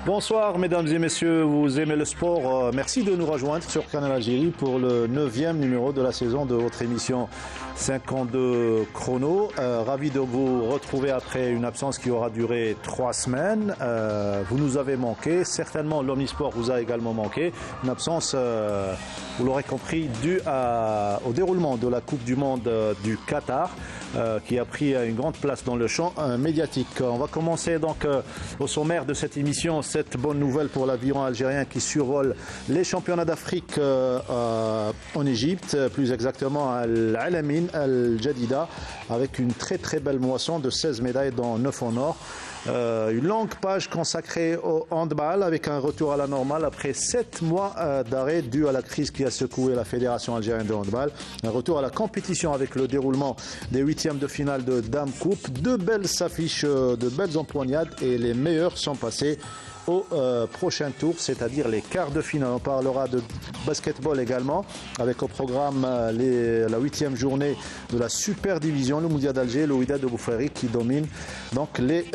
Bonsoir mesdames et messieurs, vous aimez le sport, merci de nous rejoindre sur Canal Algérie pour le 9e numéro de la saison de votre émission 52 chrono. Ravi de vous retrouver après une absence qui aura duré 3 semaines. Vous nous avez manqué, certainement l'Omnisport vous a également manqué. Une absence, vous l'aurez compris, due au déroulement de la Coupe du Monde du Qatar, qui a pris une grande place dans le champ médiatique. On va commencer donc au sommaire de cette émission, cette bonne nouvelle pour l'aviron algérien qui survole les championnats d'Afrique en Égypte, plus exactement à Al-Alamin Al-Jadida, avec une très belle moisson de 16 médailles dont 9 en or. Une longue page consacrée au handball avec un retour à la normale après 7 mois d'arrêt dû à la crise qui a secoué la Fédération algérienne de handball. Un retour à la compétition avec le déroulement des 8e de finale de Dame Coupe. De belles affiches, de belles empoignades et les meilleurs sont passés au prochain tour, c'est-à-dire les quarts de finale. On parlera de basketball également, avec au programme la 8e journée de la Super Division, le Moudia d'Alger et le Wydad de Boufari qui dominent donc les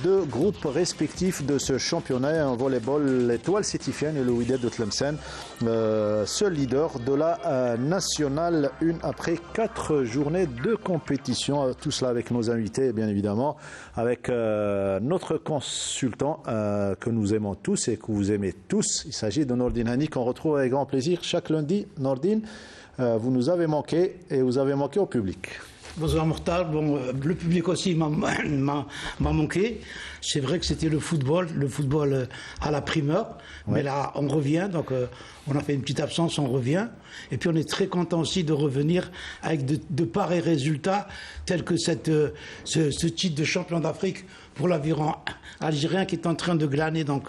deux groupes respectifs de ce championnat. En volleyball, l'Étoile Sétifienne et le Wydad de Tlemcen, seul leader de la nationale 1 après 4 journées de compétition. Tout cela avec nos invités, bien évidemment, avec notre consultant que nous aimons tous et que vous aimez tous. Il s'agit de Nordine Hani qu'on retrouve avec grand plaisir chaque lundi. Nordine, vous nous avez manqué et vous avez manqué au public. Bonsoir Mortal, le public aussi m'a manqué. C'est vrai que c'était le football à la primeur, mais là on revient, donc on a fait une petite absence, on revient. Et puis on est très content aussi de revenir avec de pareils résultats, tels que ce titre de champion d'Afrique pour l'aviron algérien qui est en train de glaner donc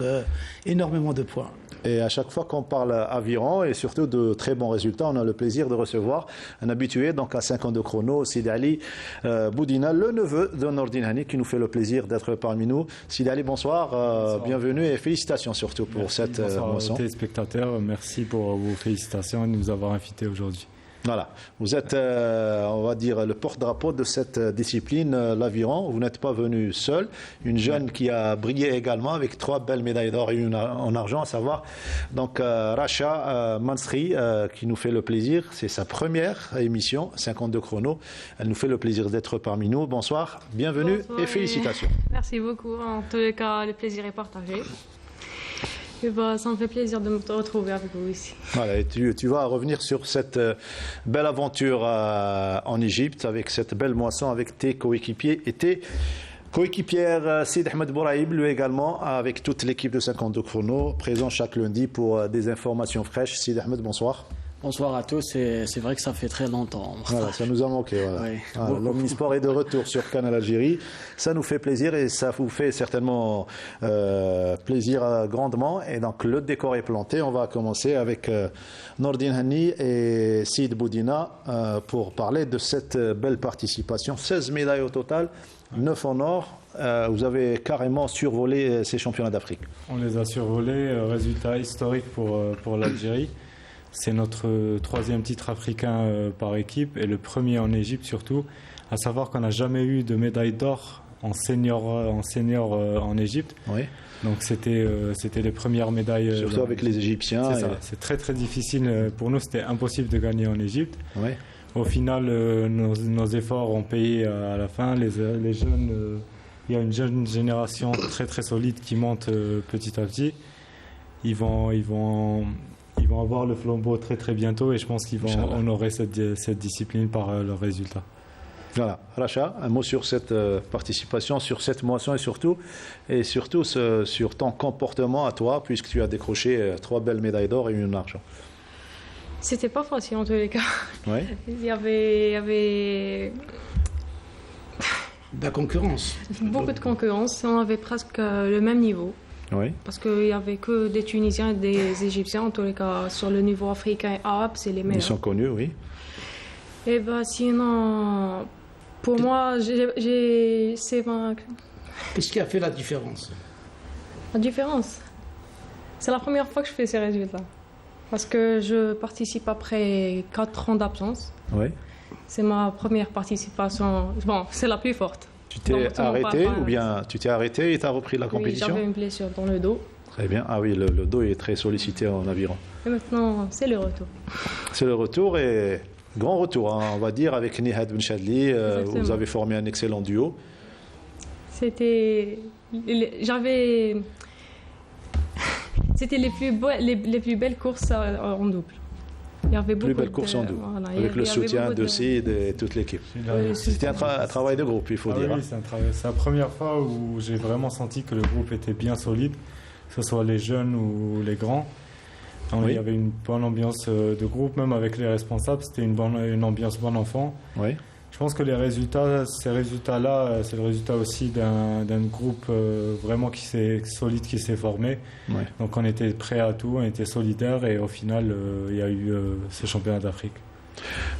énormément de points. Et à chaque fois qu'on parle aviron et surtout de très bons résultats, on a le plaisir de recevoir un habitué donc à 52 chrono, Sidi Ali Boudina, le neveu de Nordine Hani, qui nous fait le plaisir d'être parmi nous. Sidi Ali, bonsoir, bienvenue et félicitations surtout pour cette moisson. Bonsoir aux téléspectateurs, merci pour vos félicitations et de nous avoir invités aujourd'hui. Voilà, vous êtes, on va dire, le porte-drapeau de cette discipline, l'aviron. Vous n'êtes pas venu seul. Une jeune qui a brillé également avec 3 belles médailles d'or et une en argent, à savoir donc Racha Mansri, qui nous fait le plaisir. C'est sa première émission, 52 chrono. Elle nous fait le plaisir d'être parmi nous. Bonsoir, bienvenue. Bonsoir, et félicitations. Merci beaucoup. En tous les cas, le plaisir est partagé. Et ça me fait plaisir de me retrouver avec vous ici. Voilà, et tu vas revenir sur cette belle aventure en Égypte, avec cette belle moisson, avec tes coéquipiers et tes coéquipières. Sid Ahmed Bouraïb, lui également, avec toute l'équipe de 52 chrono, présent chaque lundi pour des informations fraîches. Sid Ahmed, bonsoir. Bonsoir à tous, c'est vrai que ça fait très longtemps. Voilà, ça nous a manqué. Voilà. Oui, voilà, l'Omnisport est de retour sur Canal Algérie. Ça nous fait plaisir et ça vous fait certainement plaisir grandement. Et donc le décor est planté. On va commencer avec Nordine Hani et Sid Boudina pour parler de cette belle participation. 16 médailles au total, 9 en or. Vous avez carrément survolé ces championnats d'Afrique. On les a survolés, résultat historique pour l'Algérie. C'est notre 3e titre africain par équipe et le premier en Égypte surtout. À savoir qu'on n'a jamais eu de médaille d'or en senior en Égypte. Oui. Donc c'était les premières médailles. Surtout avec les Égyptiens. C'est ça. C'est très difficile. Pour nous, c'était impossible de gagner en Égypte. Oui. Au final, nos efforts ont payé à la fin. Les jeunes, il y a une jeune génération très solide qui monte petit à petit. Ils vont avoir le flambeau très bientôt et je pense qu'ils vont honorer cette discipline par leurs résultats. Voilà. Racha, un mot sur cette participation, sur cette moisson et surtout sur ton comportement à toi, puisque tu as décroché 3 belles médailles d'or et une argent. C'était pas facile en tous les cas. Oui. Il y avait de la concurrence. Beaucoup de concurrence. On avait presque le même niveau. Oui. Parce qu'il n'y avait que des Tunisiens et des Égyptiens, en tous les cas, sur le niveau africain et arabe, c'est les meilleurs. Ils sont connus, oui. Et sinon, pour moi, c'est... Qu'est-ce qui a fait la différence? La différence, c'est la première fois que je fais ces résultats. Parce que je participe après 4 ans d'absence. Oui. C'est ma première participation. Bon, c'est la plus forte. Tu t'es arrêté ou bien tu t'es arrêté et tu as repris la compétition? Oui, j'avais une blessure dans le dos. Très bien. Ah oui, le dos est très sollicité en aviron. Et maintenant, c'est le retour. C'est le retour et grand retour, hein, on va dire, avec Nihad Benchadli. Vous avez formé un excellent duo. C'était les plus belles courses en double. Il y avait beaucoup Plus belle course en double, voilà, avec le soutien de Sid et toute l'équipe. C'était un travail de groupe, il faut dire. Oui, c'est la première fois où j'ai vraiment senti que le groupe était bien solide, que ce soit les jeunes ou les grands. Donc, Oui. il y avait une bonne ambiance de groupe, même avec les responsables, c'était une ambiance bon enfant. Oui. Je pense que ces résultats-là, c'est le résultat aussi d'un groupe vraiment solide qui s'est formé. Oui. Donc on était prêts à tout, on était solidaires et au final, il y a eu ce championnat d'Afrique.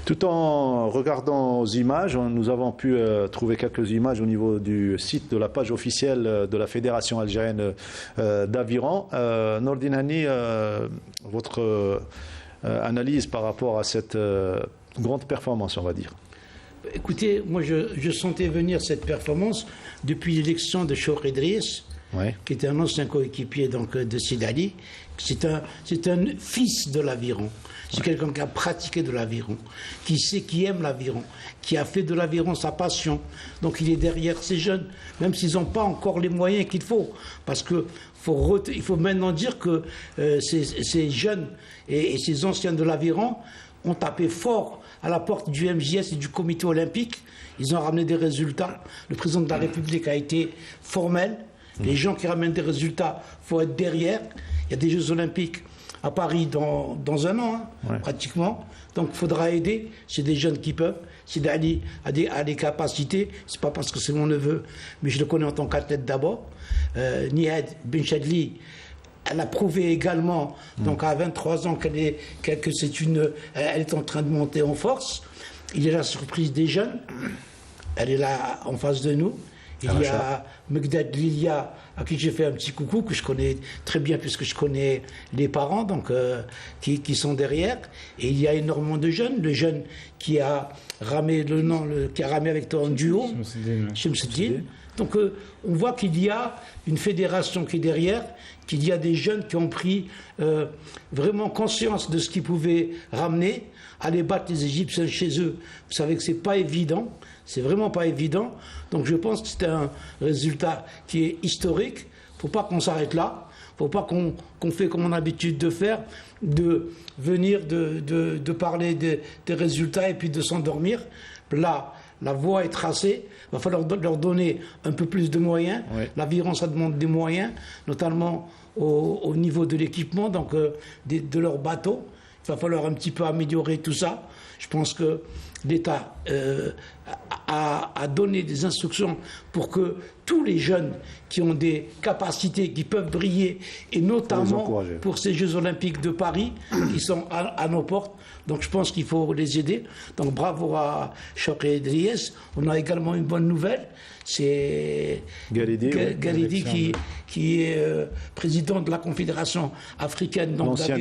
Tout en regardant aux images, nous avons pu trouver quelques images au niveau du site de la page officielle de la Fédération algérienne d'aviron. Nordine Hani, votre analyse par rapport à cette grande performance, on va dire. Écoutez, moi je sentais venir cette performance depuis l'élection de Choukh Idriss, Oui. qui était un ancien coéquipier donc, de Sid Ali. C'est un fils de l'aviron. C'est quelqu'un qui a pratiqué de l'aviron, qui aime l'aviron, qui a fait de l'aviron sa passion. Donc il est derrière ces jeunes, même s'ils n'ont pas encore les moyens qu'il faut. Parce que il faut maintenant dire que ces jeunes et ces anciens de l'aviron ont tapé fort à la porte du MJS et du comité olympique. Ils ont ramené des résultats. Le président de la République a été formel. Les gens qui ramènent des résultats, il faut être derrière. Il y a des Jeux olympiques à Paris dans un an, pratiquement. Donc il faudra aider. C'est des jeunes qui peuvent. Sid Ali a des capacités. C'est pas parce que c'est mon neveu, mais je le connais en tant qu'athlète d'abord. Nihad Benchadli, elle a prouvé également, donc à 23 ans, qu'elle est en train de monter en force. Il est la surprise des jeunes. Elle est là en face de nous. Il y a Megdad Lilia, à qui j'ai fait un petit coucou, que je connais très bien puisque je connais les parents, donc qui sont derrière. Et il y a énormément de jeunes. Le jeune qui a ramé qui a ramé avec toi en duo, Chemseddine. Donc on voit qu'il y a une fédération qui est derrière, qu'il y a des jeunes qui ont pris vraiment conscience de ce qu'ils pouvaient ramener, aller battre les Égyptiens chez eux. Vous savez que c'est pas évident, c'est vraiment pas évident. Donc je pense que c'est un résultat qui est historique. Faut pas qu'on s'arrête là. Faut pas qu'on fait comme on a l'habitude de faire, de venir de parler des résultats et puis de s'endormir. Là, la voie est tracée. Il va falloir leur donner un peu plus de moyens. Oui. L'aviron, ça demande des moyens, notamment au niveau de l'équipement, donc de leurs bateaux. Il va falloir un petit peu améliorer tout ça. Je pense que l'État a donné des instructions pour que tous les jeunes qui ont des capacités, qui peuvent briller, et notamment pour ces Jeux Olympiques de Paris, qui sont à nos portes. Donc je pense qu'il faut les aider. Donc bravo à Choukh Idriss. On a également une bonne nouvelle. C'est Galidi qui est président de la Confédération africaine. L'ancien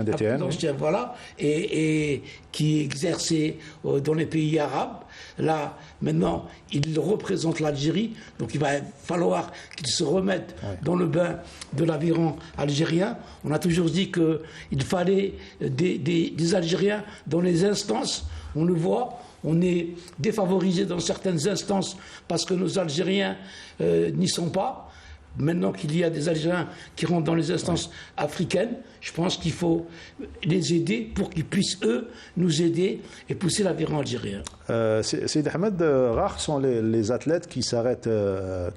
DTN. Voilà. Et qui exerçait dans les pays arabes. Là, maintenant, il représente l'Algérie. Donc il va falloir qu'il se remette dans le bain de l'aviron algérien. On a toujours dit qu'il fallait des Algériens dans les instances. On le voit. On est défavorisé dans certaines instances parce que nos Algériens n'y sont pas. Maintenant qu'il y a des Algériens qui rentrent dans les instances africaines, je pense qu'il faut les aider pour qu'ils puissent, eux, nous aider et pousser l'aviron algérien. Seyd Ahmed, rares sont les athlètes qui s'arrêtent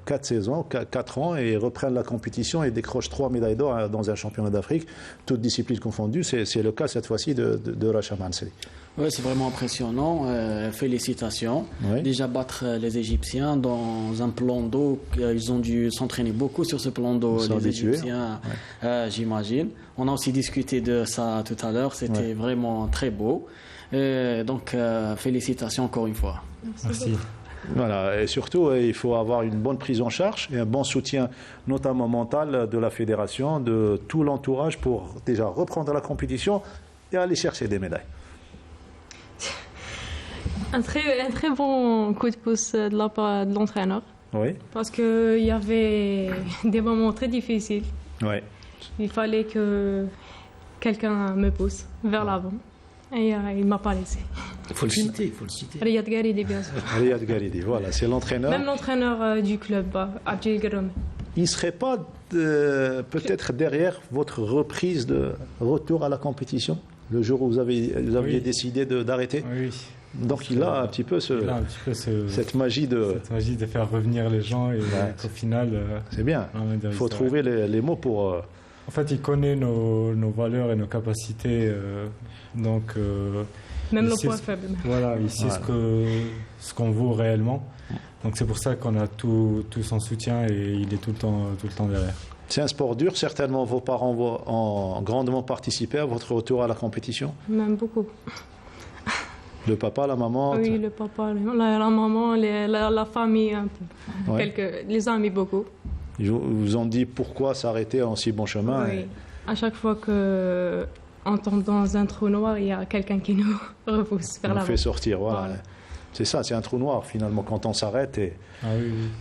4 ans et reprennent la compétition et décrochent 3 médailles d'or dans un championnat d'Afrique, toutes disciplines confondues. C'est le cas cette fois-ci de Racha Manseli. Oui, c'est vraiment impressionnant. Félicitations. Oui. Déjà battre les Égyptiens dans un plan d'eau. Ils ont dû s'entraîner beaucoup sur ce plan d'eau, les Égyptiens, j'imagine. On a aussi discuté de ça tout à l'heure. C'était vraiment très beau. Donc, félicitations encore une fois. Merci. Voilà, et surtout, il faut avoir une bonne prise en charge et un bon soutien, notamment mental, de la fédération, de tout l'entourage pour déjà reprendre la compétition et aller chercher des médailles. Un très bon coup de pouce de la part de l'entraîneur. Oui. Parce qu'il y avait des moments très difficiles Ouais. Il fallait que quelqu'un me pousse vers l'avant. Et il ne m'a pas laissé. Il faut le citer. Riyad Gharidi, bien sûr. Riyad Gharidi, voilà, c'est l'entraîneur. Même l'entraîneur du club, Abdel Garam. Il ne serait pas peut-être derrière votre reprise de retour à la compétition, le jour où vous aviez décidé d'arrêter? Oui. Donc il a un petit peu cette magie de faire revenir les gens et au final... c'est bien, il faut trouver les mots pour... En fait, il connaît nos valeurs et nos capacités, donc... Même le point faible. Voilà, il sait ce qu'on vaut réellement. Donc c'est pour ça qu'on a tout son soutien et il est tout le temps derrière. C'est un sport dur, certainement vos parents ont grandement participé à votre retour à la compétition? Même beaucoup. Le papa, la maman? Oui, le papa, la maman, la famille un peu. Ouais. Les amis beaucoup. Ils vous ont dit pourquoi s'arrêter en si bon chemin? Oui, à chaque fois qu'on tombe dans un trou noir, il y a quelqu'un qui nous repousse vers l'avant. On fait sortir, voilà. C'est ça, c'est un trou noir finalement quand on s'arrête. Et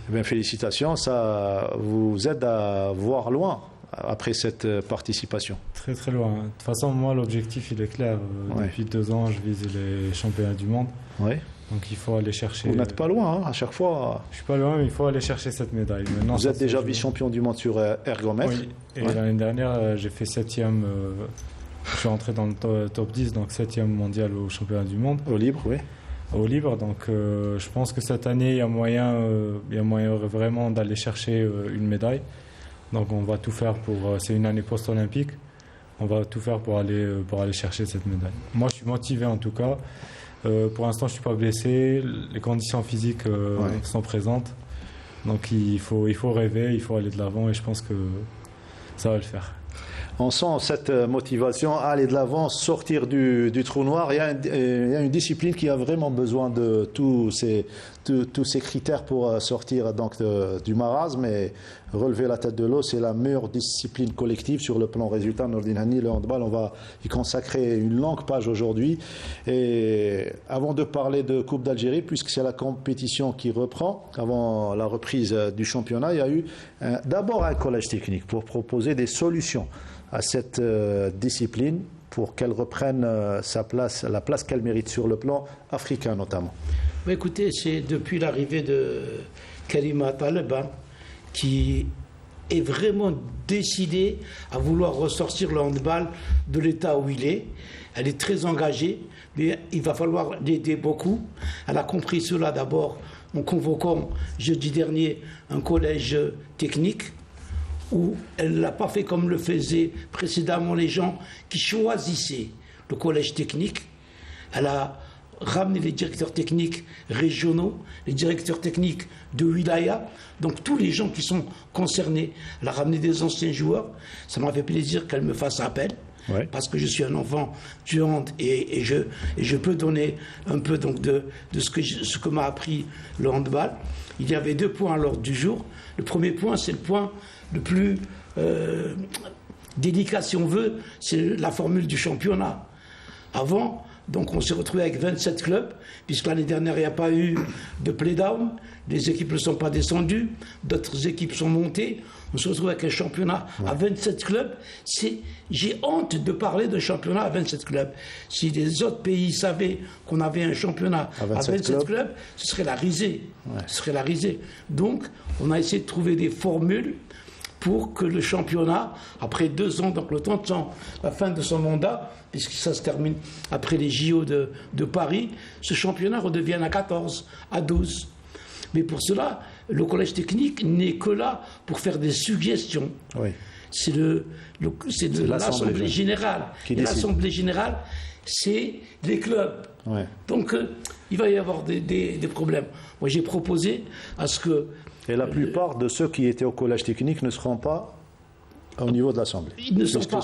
bien, félicitations, ça vous aide à voir loin après cette participation. Très très loin. De toute façon, moi l'objectif il est clair. Depuis 2 ans, je vise les championnats du monde. Ouais. Donc il faut aller chercher... Vous n'êtes pas loin, à chaque fois. Je suis pas loin, mais il faut aller chercher cette médaille. Maintenant, vous êtes déjà vice-champion du monde sur ergomètre. Oui, et l'année dernière, j'ai fait 7e... je suis rentré dans le top 10, donc 7e mondial au championnat du monde. Au libre, oui. Au libre, donc je pense que cette année, il y a moyen vraiment d'aller chercher une médaille. Donc on va tout faire pour... c'est une année post-olympique. On va tout faire pour aller chercher cette médaille. Moi, je suis motivé en tout cas. Pour l'instant, je ne suis pas blessé. Les conditions physiques sont présentes. Donc il faut rêver, il faut aller de l'avant et je pense que ça va le faire. On sent cette motivation à aller de l'avant, sortir du trou noir. Il y a une discipline qui a vraiment besoin de tous ces critères pour sortir donc du marasme et relever la tête de l'eau. C'est la meilleure discipline collective sur le plan résultat. Nordine Hani, le handball, on va y consacrer une longue page aujourd'hui. Et avant de parler de Coupe d'Algérie, puisque c'est la compétition qui reprend, avant la reprise du championnat, il y a eu d'abord un collège technique pour proposer des solutions à cette discipline pour qu'elle reprenne la place qu'elle mérite sur le plan africain notamment. Écoutez, c'est depuis l'arrivée de Karima Taleb qui est vraiment décidée à vouloir ressortir le handball de l'état où il est. Elle est très engagée, mais il va falloir l'aider beaucoup. Elle a compris cela d'abord en convoquant jeudi dernier un collège technique où elle ne l'a pas fait comme le faisaient précédemment les gens qui choisissaient le collège technique. Elle a ramené les directeurs techniques régionaux, les directeurs techniques de wilaya, donc tous les gens qui sont concernés. Elle a ramené des anciens joueurs. Ça m'a fait plaisir qu'elle me fasse appel, parce que je suis un enfant du hand et je peux donner un peu donc de ce que m'a appris le handball. Il y avait 2 points à l'ordre du jour. Le premier point, c'est le point le plus délicat, si on veut, c'est la formule du championnat. Avant, donc on s'est retrouvé avec 27 clubs, puisque l'année dernière, il n'y a pas eu de play-down, les équipes ne sont pas descendues, d'autres équipes sont montées. On se retrouve avec un championnat à 27 clubs. J'ai honte de parler d'un championnat à 27 clubs. Si les autres pays savaient qu'on avait un championnat à 27 clubs, ce serait la risée. Ce serait la risée. Donc, on a essayé de trouver des formules pour que le championnat, après 2 ans, donc le temps de la fin de son mandat, puisque ça se termine après les JO de Paris, ce championnat redevienne à 14, à 12. Mais pour cela, le collège technique n'est que là pour faire des suggestions. C'est de l'Assemblée générale. Et l'Assemblée générale, c'est les clubs. Donc, il va y avoir des problèmes. Moi, j'ai proposé à ce que... Et la plupart de ceux qui étaient au collège technique ne seront pas au niveau de l'Assemblée. Ils ne sont pas,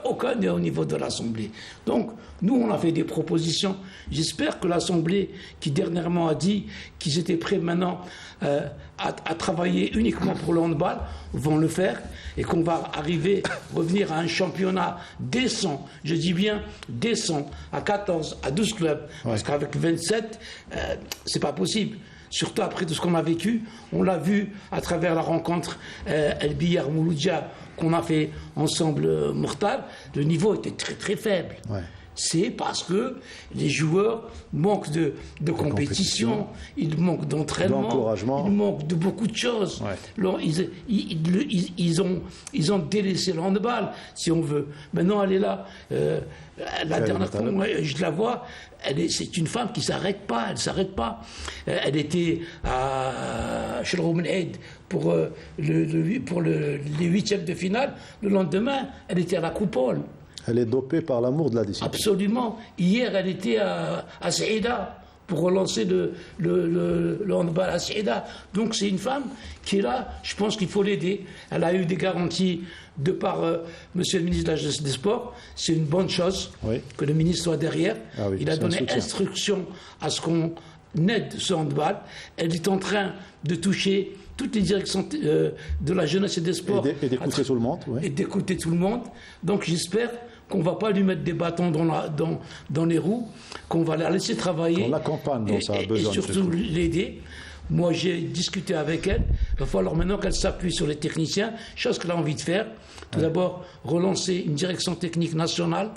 aucun n'est au niveau de l'Assemblée. Donc, nous, on a fait des propositions. J'espère que l'Assemblée, qui dernièrement a dit qu'ils étaient prêts maintenant à travailler uniquement pour le handball, vont le faire et qu'on va revenir à un championnat décent, je dis bien décent, à 14, à 12 clubs. Parce qu'avec 27, c'est pas possible. Surtout après tout ce qu'on a vécu, on l'a vu à travers la rencontre El Biyar Mouloudia qu'on a fait ensemble Mokhtar, le niveau était très très faible. Ouais. C'est parce que les joueurs manquent de compétition, ils manquent d'entraînement, ils manquent de beaucoup de choses. Ouais. Alors, ils ont délaissé le handball, si on veut. Maintenant, elle est là. La dernière fois, je la vois, c'est une femme qui ne s'arrête pas, elle ne s'arrête pas. Elle était à Shelroum Eid pour les huitièmes de finale. Le lendemain, elle était à la coupole. Elle est dopée par l'amour de la discipline. Absolument. Hier, elle était à Saïda pour relancer le handball à Saïda. Donc c'est une femme qui est là, je pense qu'il faut l'aider. Elle a eu des garanties de par Monsieur le ministre de la Jeunesse et des Sports. C'est une bonne chose que le ministre soit derrière. Ah oui, il a donné instruction à ce qu'on aide ce handball. Elle est en train de toucher toutes les directions de la jeunesse et des sports. Et d'écouter tout le monde. Et d'écouter tout le monde. Donc j'espère qu'on ne va pas lui mettre des bâtons dans les roues, qu'on va la laisser travailler. On l'accompagne dans sa besogne. Et surtout l'aider. Moi, j'ai discuté avec elle. Il va falloir maintenant qu'elle s'appuie sur les techniciens, chose qu'elle a envie de faire. Tout d'abord, relancer une direction technique nationale.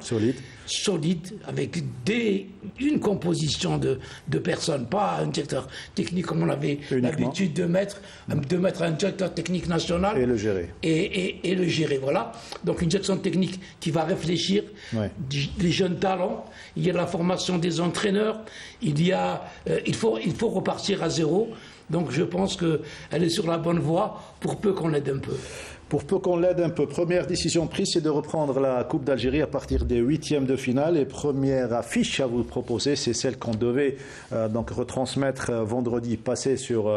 Solide, avec une composition de personnes, pas un directeur technique comme on avait l'habitude de mettre un directeur technique national. Et le gérer. Et le gérer, voilà. Donc une direction technique qui va réfléchir, les jeunes talents, il y a la formation des entraîneurs, il faut repartir à zéro. Donc je pense qu'elle est sur la bonne voie pour peu qu'on l'aide un peu. Pour peu qu'on l'aide un peu. Première décision prise, c'est de reprendre la Coupe d'Algérie à partir des huitièmes de finale. Et première affiche à vous proposer, c'est celle qu'on devait donc retransmettre vendredi passé sur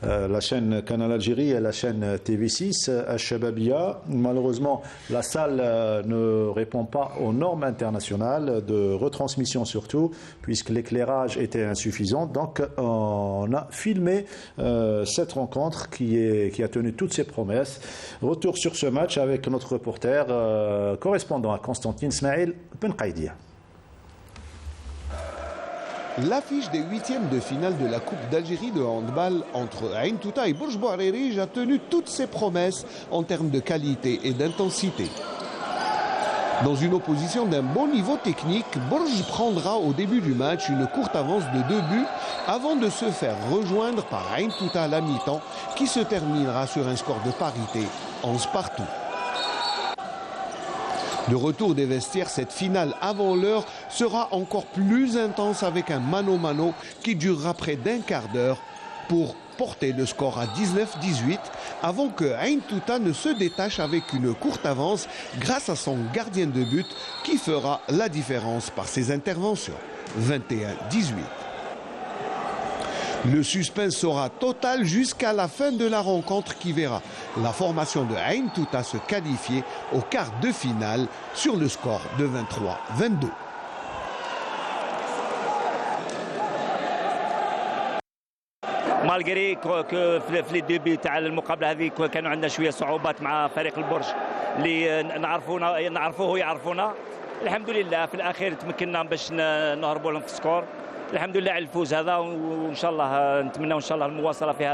la chaîne Canal Algérie et la chaîne TV6 à Shababia. Malheureusement, la salle ne répond pas aux normes internationales de retransmission surtout, puisque l'éclairage était insuffisant. Donc, on a filmé cette rencontre qui a tenu toutes ses promesses. Retour sur ce match avec notre reporter correspondant à Constantine Smaïl Benqaïdia. L'affiche des huitièmes de finale de la Coupe d'Algérie de handball entre Ain Touta et Bourj Bouarerij a tenu toutes ses promesses en termes de qualité et d'intensité. Dans une opposition d'un bon niveau technique, Bourj prendra au début du match une courte avance de 2 buts avant de se faire rejoindre par Ain Touta à la mi-temps qui se terminera sur un score de parité 11 partout. De retour des vestiaires, cette finale avant l'heure sera encore plus intense avec un mano-mano qui durera près d'un quart d'heure pour porter le score à 19-18 avant que Ain Touta ne se détache avec une courte avance grâce à son gardien de but qui fera la différence par ses interventions. 21-18. Le suspense sera total jusqu'à la fin de la rencontre qui verra la formation de Ain Touta se qualifier au quart de finale sur le score de 23-22. مالغري في لي ديبي تاع المقابله هذه كانوا عندنا شويه صعوبات مع فريق البرج اللي نعرفوه يعرفونا. الحمد لله في الاخير تمكنا باش نهربوا لهم في السكور. الحمد لله على الفوز هذا وان شاء الله نتمنى ان شاء الله المواصله في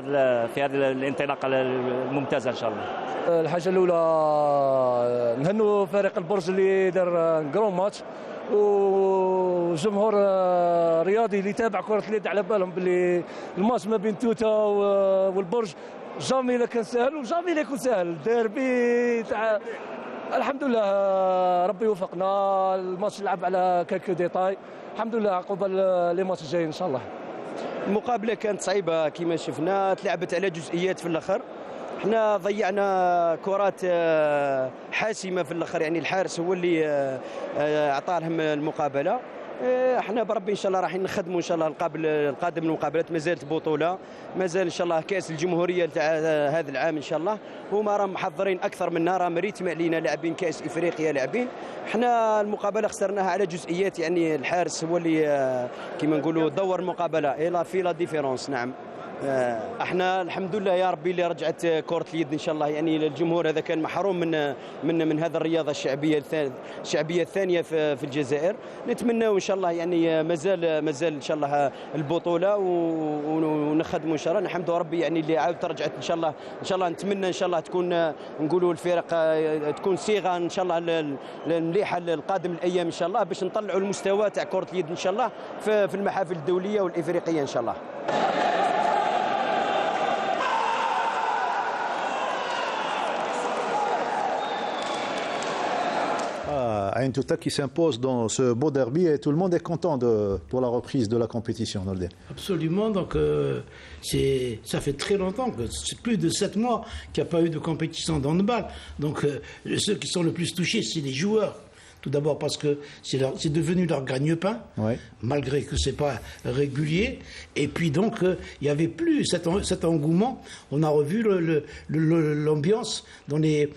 هذه الانطلاقه الممتازه ان شاء الله. الحاجه الاولى نهنوا فريق البرج اللي دار كرون ماتش وجمهور رياضي اللي يتابع كرة اليد على بالهم باللي الماتش ما بين توتا والبرج جامي لا كان سهل وجامي لا يكون سهل. ديربي تاع الحمد لله ربي وفقنا. الماتش لعب على كالكو ديتاي. الحمد لله عقب لي ماتش الجايين ان شاء الله. المقابله كانت صعيبه كما شفنا، تلعبت على جزئيات في الاخر. احنا ضيعنا كرات حاسمه في الاخر، يعني الحارس هو اللي اعطى لهم المقابله. احنا بربي ان شاء الله راح نخدموا ان شاء الله القادم المقابلات. مازالت بطوله، مازال ان شاء الله كاس الجمهوريه تاع هذا العام ان شاء الله. هما راهم محضرين اكثر منا، راهم ريتم علينا لاعبين كاس افريقيا لاعبين. احنا المقابله خسرناها على جزئيات، يعني الحارس هو اللي كما نقولوا دور المقابله في لا ديفيرونس. نعم احنا الحمد لله يا ربي اللي رجعت كرة اليد ان شاء الله، يعني الجمهور هذا كان محروم من هذه الرياضة الشعبية الثانية في الجزائر. نتمنى ان شاء الله يعني مازال ان شاء الله البطولة ونخدموا ان شاء الله. نحمد ربي يعني اللي عاودت رجعت ان شاء الله نتمنى ان شاء الله تكون نقولوا الفرق تكون صيغة ان شاء الله المليحة القادم الايام ان شاء الله باش نطلعوا المستوى تاع كرة اليد ان شاء الله في المحافل الدولية والافريقية ان شاء الله. Ain Touta qui s'impose dans ce beau derby et tout le monde est content pour la reprise de la compétition, Nolde. Absolument, donc ça fait très longtemps, c'est plus de 7 mois qu'il n'y a pas eu de compétition d'handball. Donc ceux qui sont le plus touchés, c'est les joueurs. Tout d'abord parce que c'est devenu leur gagne-pain, ouais, malgré que ce n'est pas régulier. Et puis donc, il n'y avait plus cet engouement. On a revu l'ambiance dans les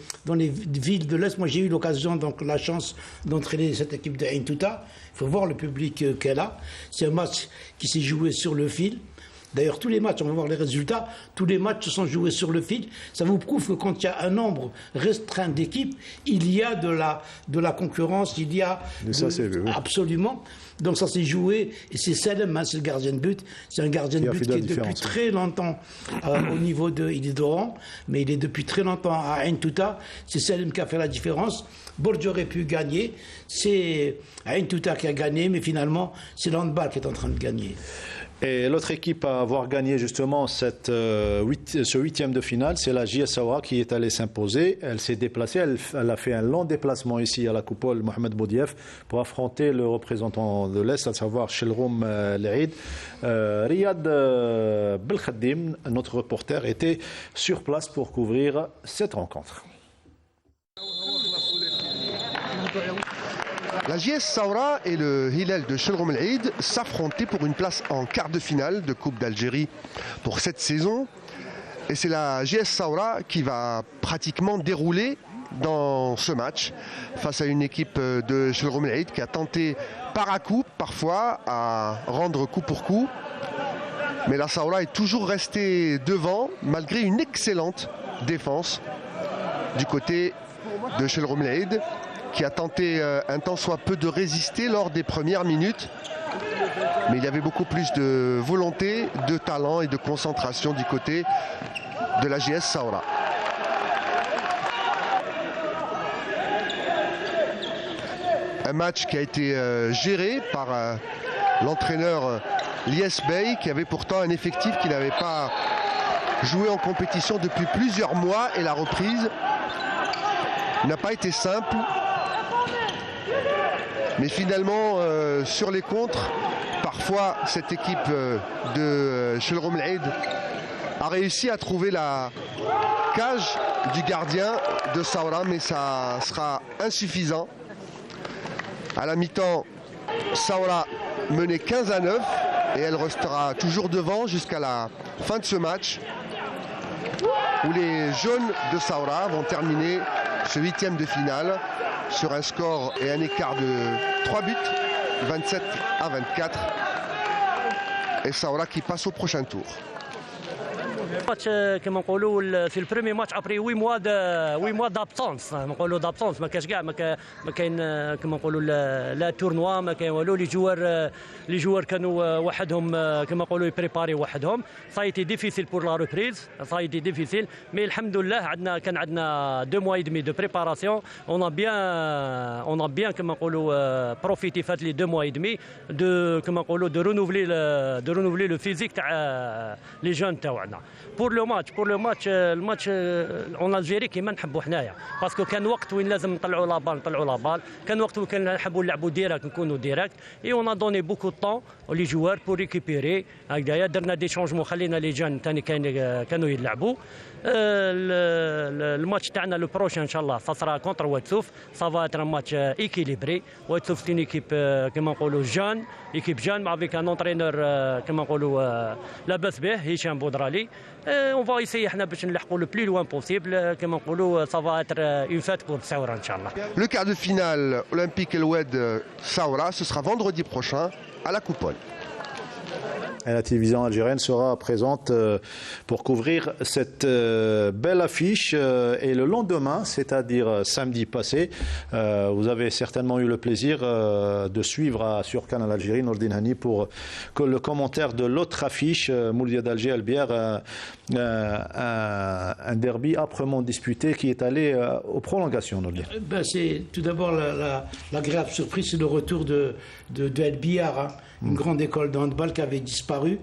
villes de l'Est. Moi, j'ai eu l'occasion, donc la chance d'entraîner cette équipe de Ain Touta. Il faut voir le public qu'elle a. C'est un match qui s'est joué sur le fil. D'ailleurs, tous les matchs, on va voir les résultats, tous les matchs se sont joués sur le fil. Ça vous prouve que quand il y a un nombre restreint d'équipes, il y a de la concurrence, il y a... Ça, c'est vrai, oui. Absolument. Donc ça s'est joué, et c'est Salem, c'est le gardien de but. C'est un gardien de but qui est depuis très longtemps au niveau il est d'Oran, mais il est depuis très longtemps à Ain Touta. C'est Salem qui a fait la différence. Bordeaux aurait pu gagner. C'est Ain Touta qui a gagné, mais finalement, c'est l'handball qui est en train de gagner. Et l'autre équipe à avoir gagné justement ce huitième de finale, c'est la JS Saoura qui est allée s'imposer. Elle s'est déplacée, elle a fait un long déplacement ici à la coupole Mohamed Boudief pour affronter le représentant de l'Est, à savoir Shelroum L'Eid. Riyad Belkhadim, notre reporter, était sur place pour couvrir cette rencontre. La JS Saoura et le Hilal de Shelroum El-Eid s'affrontaient pour une place en quart de finale de Coupe d'Algérie pour cette saison. Et c'est la JS Saoura qui va pratiquement dérouler dans ce match face à une équipe de Shelroum El-Eid qui a tenté par à coup parfois à rendre coup pour coup. Mais la Saoura est toujours restée devant malgré une excellente défense du côté de Shelroum El-Eid, qui a tenté un tant soit peu de résister lors des premières minutes. Mais il y avait beaucoup plus de volonté, de talent et de concentration du côté de la JS Saoura. Un match qui a été géré par l'entraîneur Lies Bey, qui avait pourtant un effectif qui n'avait pas joué en compétition depuis plusieurs mois, et la reprise n'a pas été simple. Mais finalement, sur les contres, parfois cette équipe de Shelroum El-Eid a réussi à trouver la cage du gardien de Saoura, mais ça sera insuffisant. À la mi-temps, Saoura menait 15-9 et elle restera toujours devant jusqu'à la fin de ce match, où les jaunes de Saoura vont terminer ce huitième de finale sur un score et un écart de 3 buts, 27-24. Et Saoura qui passe au prochain tour. ماتش كما نقولوا في البريمي ماتش ابري 8 موا دابسونس نقولوا دابسونس ما كاش كاع ما كاين كما نقولوا لا تورنوا ما كاين والو لي جوار كانوا وحدهم كما نقولوا يبريباري وحدهم صايتي ديفيسيل بور لا ريبريز صايتي ديفيسيل مي الحمد لله كان عندنا 2 mois et demi de préparation on a bien كما نقولوا بروفيتي فات لي 2 mois et demi de كما نقولوا de renouveler le physique تاع لي جون تاعنا. بور لو ماتش الماتش اون الجيري كيما نحبوا حنايا باسكو كان وقت وين لازم نطلعوا لا بال كان وقت وين كان نحبوا نلعبوا ديراكت نكونوا ديراكت اي اون ا دوني بوكو طون لي جوار بور ريكيبيري هكذايا درنا دي شونجمون خلينا لي جان ثاني كانوا يلعبوا الماتش تاعنا لو بروشان ان شاء الله صرا كونتر واتسوف صافا اتر ماتش ايكيليبري واتسوف سي ايكيب كما نقولوا جان ايكيب جان مع افيك ان انترينور كما نقولوا لاباس به هشام بودرالي اون فا ايسيي حنا باش نلحقوا لو بلي لوان بوسيبل كما نقولوا صافا اتر اون فات بور Saoura ان شاء الله. Le quart de finale Olympique El Oued Saoura, ce sera vendredi prochain à la Coupole. Et la télévision algérienne sera présente pour couvrir cette belle affiche. Et le lendemain, c'est-à-dire samedi passé, vous avez certainement eu le plaisir de suivre sur Canal Algérie Nourdine Hani pour le commentaire de l'autre affiche, Mouloudia d'Alger Albière, un derby âprement disputé qui est allé aux prolongations. C'est tout d'abord l'agréable surprise, c'est le retour de Albière, hein. Une grande école de handball qui avait disparu,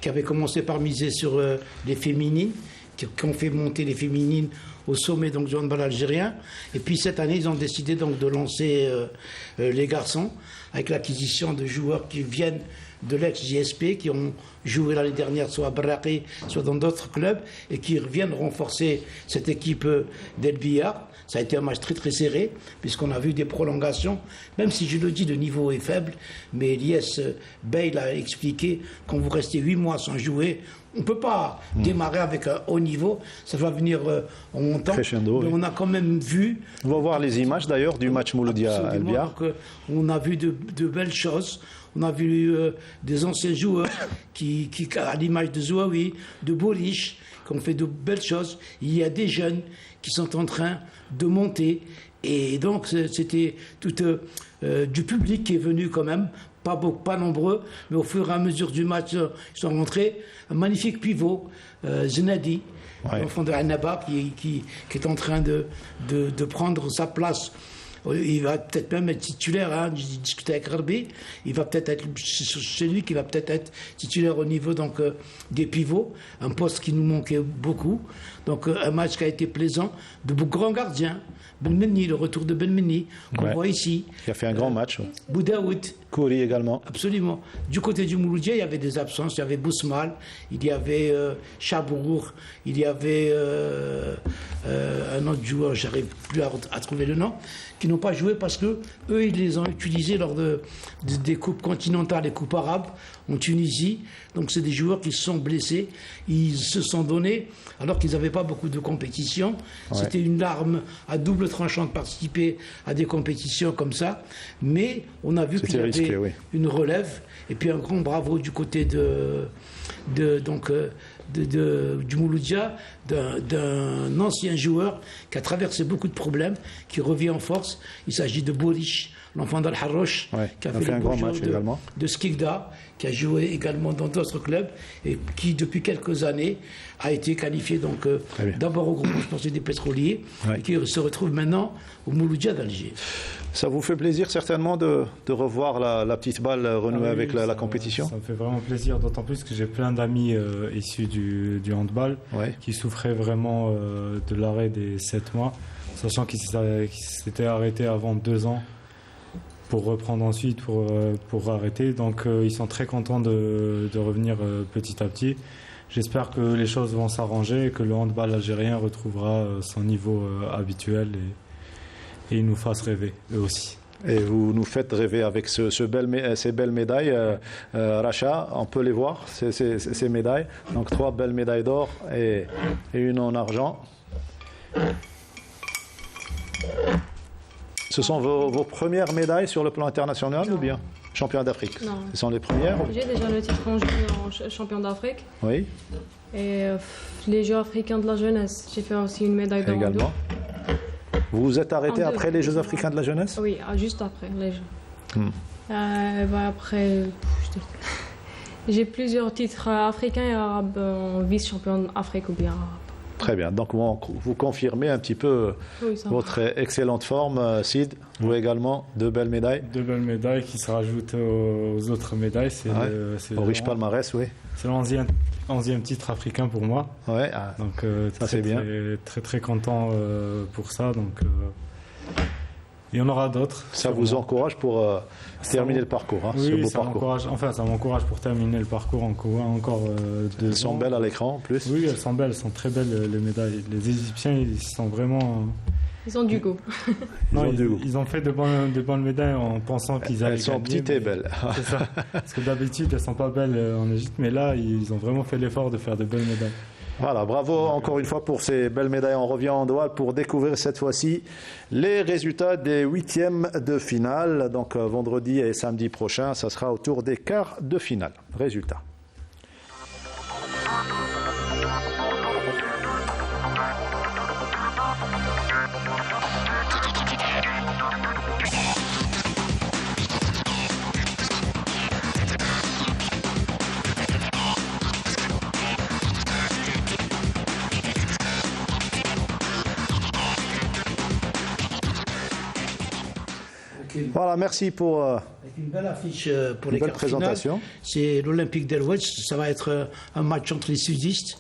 qui avait commencé par miser sur les féminines, qui ont fait monter les féminines au sommet donc, du handball algérien. Et puis cette année, ils ont décidé donc de lancer les garçons avec l'acquisition de joueurs qui viennent de l'ex-JSP, qui ont joué l'année dernière soit à Barraqi, soit dans d'autres clubs, et qui reviennent renforcer cette équipe d'El Biyar. Ça a été un match très très serré, puisqu'on a vu des prolongations, même si je le dis, le niveau est faible, mais Elias Bey a expliqué, quand vous restez 8 mois sans jouer, on ne peut pas démarrer avec un haut niveau, ça va venir en montant. Crescendo, mais on a quand même vu... On va voir les images d'ailleurs du match Mouloudia El Biyar. On a vu de belles choses. On a vu des anciens joueurs qui à l'image de Zouaoui, de Bourich, qui ont fait de belles choses. Il y a des jeunes qui sont en train de monter. Et donc, c'était tout du public qui est venu quand même. Pas nombreux, mais au fur et à mesure du match, ils sont rentrés. Un magnifique pivot, Zenadi, l'enfant de Annaba, qui est en train de prendre sa place. Il va peut-être même être titulaire, hein, j'ai discuté avec Herbi, il va peut-être être celui qui va peut-être être titulaire au niveau donc, des pivots, un poste qui nous manquait beaucoup. Donc un match qui a été plaisant, de grands gardiens. Benmeni, le retour de Benmeni, qu'on voit ici. Qui a fait un grand match. Boudaoud. Kouri également. Absolument. Du côté du Mouloudia, il y avait des absences. Il y avait Bousmal, il y avait Chabour, il y avait un autre joueur, je n'arrive plus à trouver le nom, qui n'ont pas joué parce que eux, ils les ont utilisés lors des coupes continentales et coupes arabes en Tunisie. Donc c'est des joueurs qui se sont blessés. Ils se sont donnés alors qu'ils n'avaient pas beaucoup de compétitions. Ouais. C'était une arme à double tranchant de participer à des compétitions comme ça. Mais on a vu qu'il y avait une relève. Et puis un grand bravo du côté du Mouloudia, d'un ancien joueur qui a traversé beaucoup de problèmes, qui revient en force. Il s'agit de Bourich, l'enfant d'Al-Harroch, qui a fait un grand match de Skikda, qui a joué également dans d'autres clubs et qui, depuis quelques années, a été qualifié donc d'abord au groupe sportif des pétroliers et qui se retrouve maintenant au Mouloudia d'Alger. Ça vous fait plaisir certainement de revoir la petite balle renouer avec la compétition? Ça me fait vraiment plaisir, d'autant plus que j'ai plein d'amis issus du handball qui souffraient vraiment de l'arrêt des 7 mois, sachant qu'ils s'étaient arrêtés avant 2 ans pour reprendre ensuite, pour arrêter. Donc ils sont très contents de revenir petit à petit. J'espère que les choses vont s'arranger et que le handball algérien retrouvera son niveau habituel et il nous fasse rêver, eux aussi. Et vous nous faites rêver avec ces belles médailles. Racha, on peut les voir, ces médailles. Donc 3 belles médailles d'or et une en argent. Ce sont vos premières médailles sur le plan international ou bien champion d'Afrique? Non. Ce sont les premières? J'ai déjà le titre en champion d'Afrique. Oui. Et les Jeux africains de la jeunesse, j'ai fait aussi une médaille d'or. Également. Vous vous êtes arrêté après les Jeux africains de la jeunesse? Oui, juste après les Jeux. Après, j'ai plusieurs titres africains et arabes en vice-champion d'Afrique ou bien arabe. Très bien. Donc, vous confirmez un petit peu votre excellente forme. Sid, vous également, 2 belles médailles. 2 belles médailles qui se rajoutent aux autres médailles. C'est au riche palmarès, oui. C'est le 11e titre africain pour moi. Ouais. Donc, ça c'est bien. Très, très content pour ça. Donc, il y en aura d'autres. Ça vous encourage pour terminer le parcours, oui, ce beau ça parcours. Ça m'encourage pour terminer le parcours encore 2 ans. Elles sont belles à l'écran en plus. Oui, elles sont belles, elles sont très belles les médailles. Les Égyptiens, ils sont vraiment... Ils ont du goût. Ils ont fait de bonnes médailles en pensant qu'ils allaient gagner. Elles sont petites et belles. C'est ça. Parce que d'habitude, elles ne sont pas belles en Égypte, mais là, ils ont vraiment fait l'effort de faire de belles médailles. Voilà, bravo encore une fois pour ces belles médailles. On revient en Douala pour découvrir cette fois-ci les résultats des 8e de finale. Donc vendredi et samedi prochain, ça sera au tour des quarts de finale. Résultats. Voilà, merci pour une belle affiche pour une les belle quarts de finale. présentation. C'est l'Olympique d'El-Oued. Ça va être un match entre les sudistes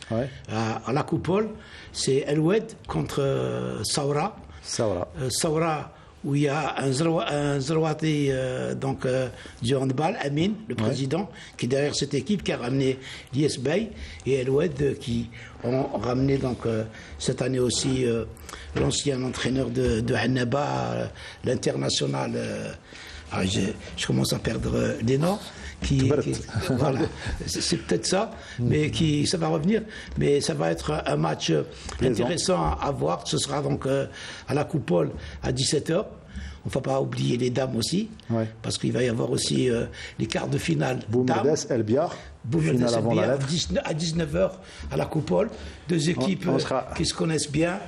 à la coupole. C'est El-Oued contre Saoura. Saoura, où il y a un Zerwati du handball, Amin, le président, qui est derrière cette équipe, qui a ramené l'IS Bay, et El-Oued qui ont ramené cette année aussi l'ancien entraîneur de Hannaba, l'international. Je commence à perdre des noms. Voilà, c'est peut-être ça, mais ça va revenir. Mais ça va être un match intéressant à voir. Ce sera donc à la coupole à 17h. On ne va pas oublier les dames aussi, parce qu'il va y avoir aussi les quarts de finale. Boumerdès, El Biar, finale avant la lettre. À 19h à la coupole. Deux équipes qui se connaissent bien.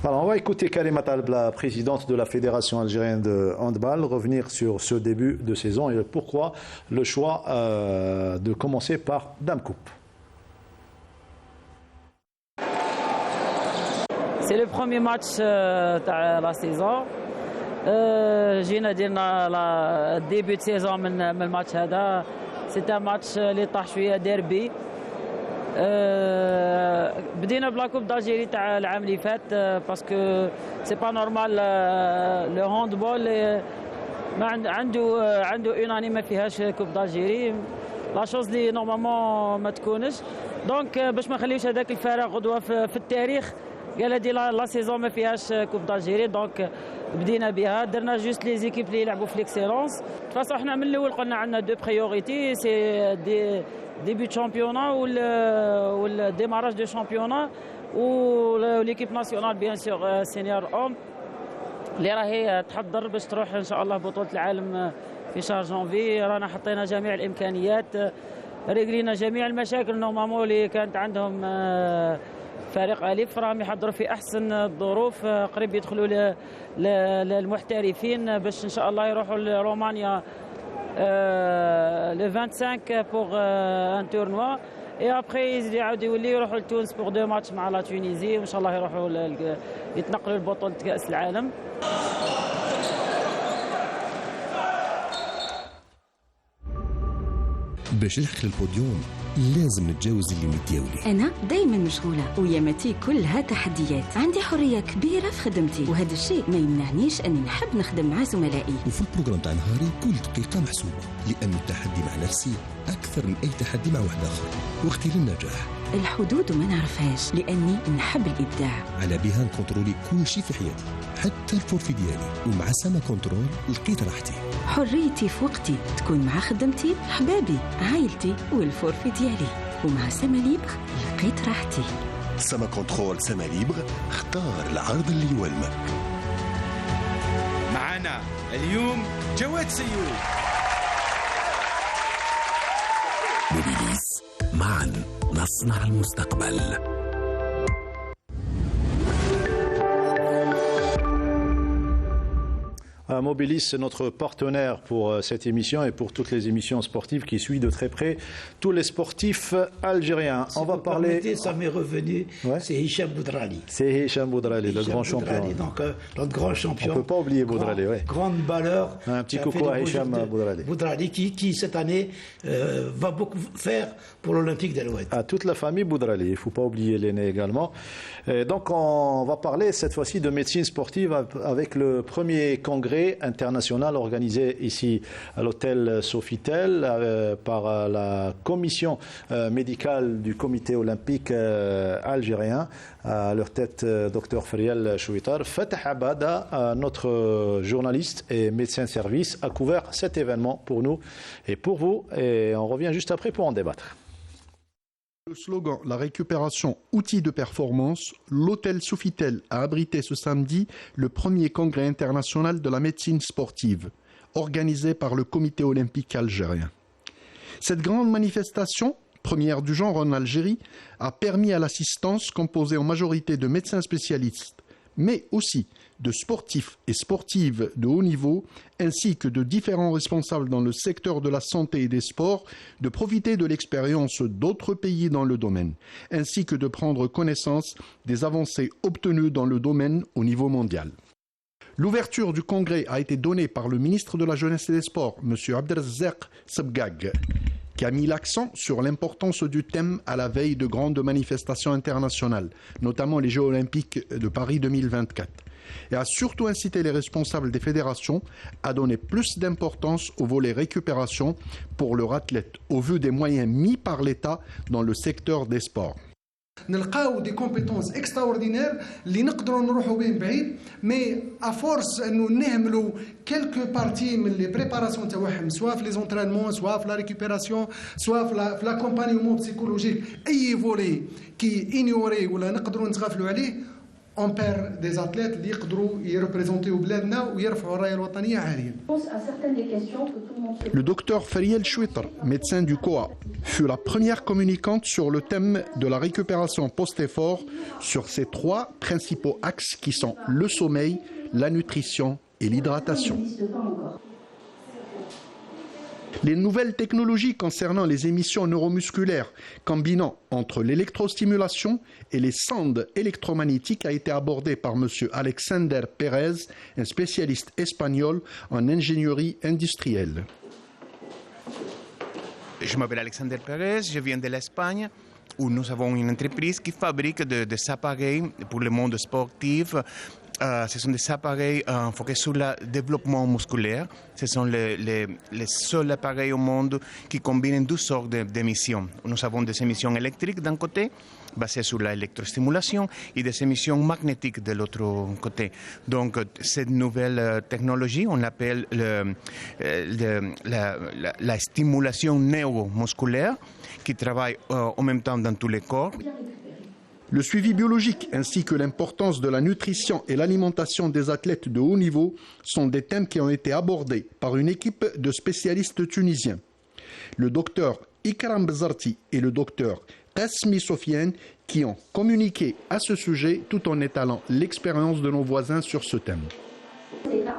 Alors, on va écouter Karima Talb, la présidente de la Fédération algérienne de handball, revenir sur ce début de saison et pourquoi le choix de commencer par Dame Coupe. C'est le premier match de la saison. جينا ديرنا ديبي سيزون من الماتش هذا. سي ان ماتش اللي طاح شويه ديربي. بدينا بلا كوب دالجيري تاع العام اللي فات باسكو سي با نورمال لو هاندبول ما عنده اون اني ما فيهاش كوب دالجيري لا شوز لي نورمالمون ما تكونش دونك باش ما نخليوش هذاك الفراغ غدوه في التاريخ قال هذه لا سيزون ما فيهاش كوب دالجيري دونك بدينا بها درنا جوست لي زيكيب اللي يلعبوا في ليكسيلونس فاصح احنا من الاول قلنا عندنا دو بريوريتي سي ديبي شامبيونا والديماراج دو شامبيونا وليكيب ناسيونال بيان سور سينيور اوم اللي راهي تحضر باش تروح ان شاء الله بطوله العالم في شهر جانفي. رانا حطينا جميع الامكانيات رجلينا جميع المشاكل نورمالمون اللي كانت عندهم فريق أليف راهم يحضروا في أحسن الظروف قريب يدخلوا للمحترفين باش إن شاء الله يروحوا لرومانيا le 25 pour un tournoi et après يعاودوا يوليو يروحوا لتونس pour 2 ماتش مع لا تونيزي وإن شاء الله يروحوا يتنقلوا لبطولة كأس العالم. باش نلحق للبوديوم لازم نتجاوز اللي متجاولي. أنا دايما مشغولة ويامتي كلها تحديات. عندي حرية كبيرة في خدمتي وهذا الشيء ما يمنعنيش أني نحب نخدم مع زملائي. وفي البروغرام تاع نهاري كل دقيقة محسوبة لأن التحدي مع نفسي أكثر من أي تحدي مع واحد آخر. وقتي للنجاح. الحدود ما نعرفهاش لأني نحب الإبداع. على بها نكونترولي كل شيء في حياتي حتى الفورفي ديالي ومع سما كنترول لقيت راحتي. حريتي في وقتي تكون مع خدمتي حبابي عائلتي والفورفي ديالي ومع سما ليبر لقيت راحتي. سما كنترول سما ليبر اختار العرض اللي يولمك. معنا اليوم جواد سيوف. موبيليس معا نصنع المستقبل. Mobilis, c'est notre partenaire pour cette émission et pour toutes les émissions sportives qui suivent de très près tous les sportifs algériens. Si on va parler. Ça m'est revenu, c'est Hicham Boudrali. C'est Hicham Boudrali, le grand champion. Donc, notre grand champion. On ne peut pas oublier Boudrali, oui. Grande valeur. Un petit coucou à Hicham Boudrali. Boudrali qui cette année va beaucoup faire pour l'Olympique d'El-Oued. À toute la famille Boudrali, il ne faut pas oublier l'aîné également. Et donc on va parler cette fois-ci de médecine sportive avec le premier congrès international organisé ici à l'hôtel Sofitel par la commission médicale du comité olympique algérien. À leur tête, Dr Feriel Chouitar. Fatah Abada, notre journaliste et médecin service, a couvert cet événement pour nous et pour vous. Et on revient juste après pour en débattre. Le slogan « La récupération, outil de performance », l'hôtel Sofitel a abrité ce samedi le premier congrès international de la médecine sportive, organisé par le Comité olympique algérien. Cette grande manifestation, première du genre en Algérie, a permis à l'assistance composée en majorité de médecins spécialistes, mais aussi de sportifs et sportives de haut niveau, ainsi que de différents responsables dans le secteur de la santé et des sports, de profiter de l'expérience d'autres pays dans le domaine, ainsi que de prendre connaissance des avancées obtenues dans le domaine au niveau mondial. L'ouverture du congrès a été donnée par le ministre de la Jeunesse et des Sports, M. Abdelrazak Sebgag, qui a mis l'accent sur l'importance du thème à la veille de grandes manifestations internationales, notamment les Jeux olympiques de Paris 2024, et a surtout incité les responsables des fédérations à donner plus d'importance au volet récupération pour leurs athlètes, au vu des moyens mis par l'État dans le secteur des sports. نلقاو دي كومبيتونس اكستراوردينير اللي نقدروا نروحوا بهم بعيد مي افورس انه نهملوا كلكو بارتي من لي بريباراسيون تاعهم سواء في لي زونترينمون سواء في لا ريكوبيراسيون سواء في لاكومبانيومون بسيكولوجيك اي فولي كي انيوري ولا نقدروا نتغافلوا عليه on perd des athlètes اللي يقدروا يريبريزونتيو بلادنا ويرفعوا الرايه الوطنيه عاليا. Le docteur Fariel Chouitr, médecin du COA, fut la première communicante sur le thème de la récupération post-effort sur ces trois principaux axes qui sont le sommeil, la nutrition et l'hydratation. Les nouvelles technologies concernant les émissions neuromusculaires combinant entre l'électrostimulation et les sondes électromagnétiques a été abordée par M. Alexander Pérez, un spécialiste espagnol en ingénierie industrielle. Je m'appelle Alexander Pérez, je viens de l'Espagne où nous avons une entreprise qui fabrique des appareils pour le monde sportif. Ce sont des appareils focusés sur le développement musculaire. Ce sont les seuls appareils au monde qui combinent deux sortes d'émissions. Nous avons des émissions électriques d'un côté, basées sur l'électrostimulation, et des émissions magnétiques de l'autre côté. Donc, cette nouvelle technologie, on l'appelle la stimulation neuromusculaire, qui travaille en même temps dans tous les corps. Le suivi biologique ainsi que l'importance de la nutrition et l'alimentation des athlètes de haut niveau sont des thèmes qui ont été abordés par une équipe de spécialistes tunisiens. Le docteur Ikram Bezarti et le docteur Qasmi Sofiane qui ont communiqué à ce sujet tout en étalant l'expérience de nos voisins sur ce thème.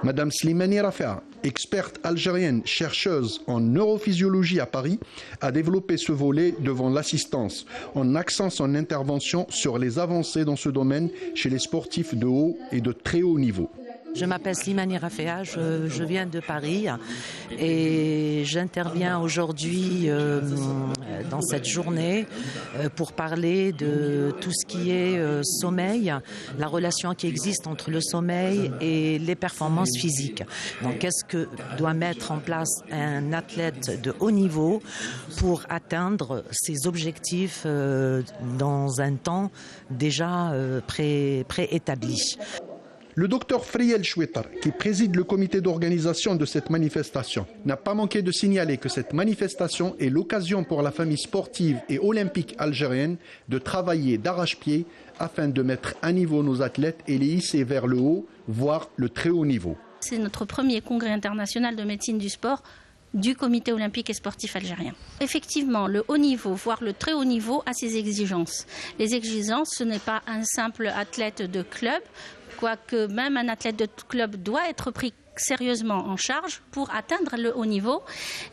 Madame Slimani Rafea, experte algérienne chercheuse en neurophysiologie à Paris, a développé ce volet devant l'assistance en axant son intervention sur les avancées dans ce domaine chez les sportifs de haut et de très haut niveau. Je m'appelle Slimani Rafea, je viens de Paris et j'interviens aujourd'hui dans cette journée pour parler de tout ce qui est sommeil, la relation qui existe entre le sommeil et les performances physiques. Donc, qu'est-ce que doit mettre en place un athlète de haut niveau pour atteindre ses objectifs dans un temps déjà préétabli? Le docteur Fariel Chouitr, qui préside le comité d'organisation de cette manifestation, n'a pas manqué de signaler que cette manifestation est l'occasion pour la famille sportive et olympique algérienne de travailler d'arrache-pied afin de mettre à niveau nos athlètes et les hisser vers le haut, voire le très haut niveau. C'est notre premier congrès international de médecine du sport du comité olympique et sportif algérien. Effectivement, le haut niveau, voire le très haut niveau, a ses exigences. Les exigences, ce n'est pas un simple athlète de club, quoique même un athlète de club doit être pris sérieusement en charge pour atteindre le haut niveau.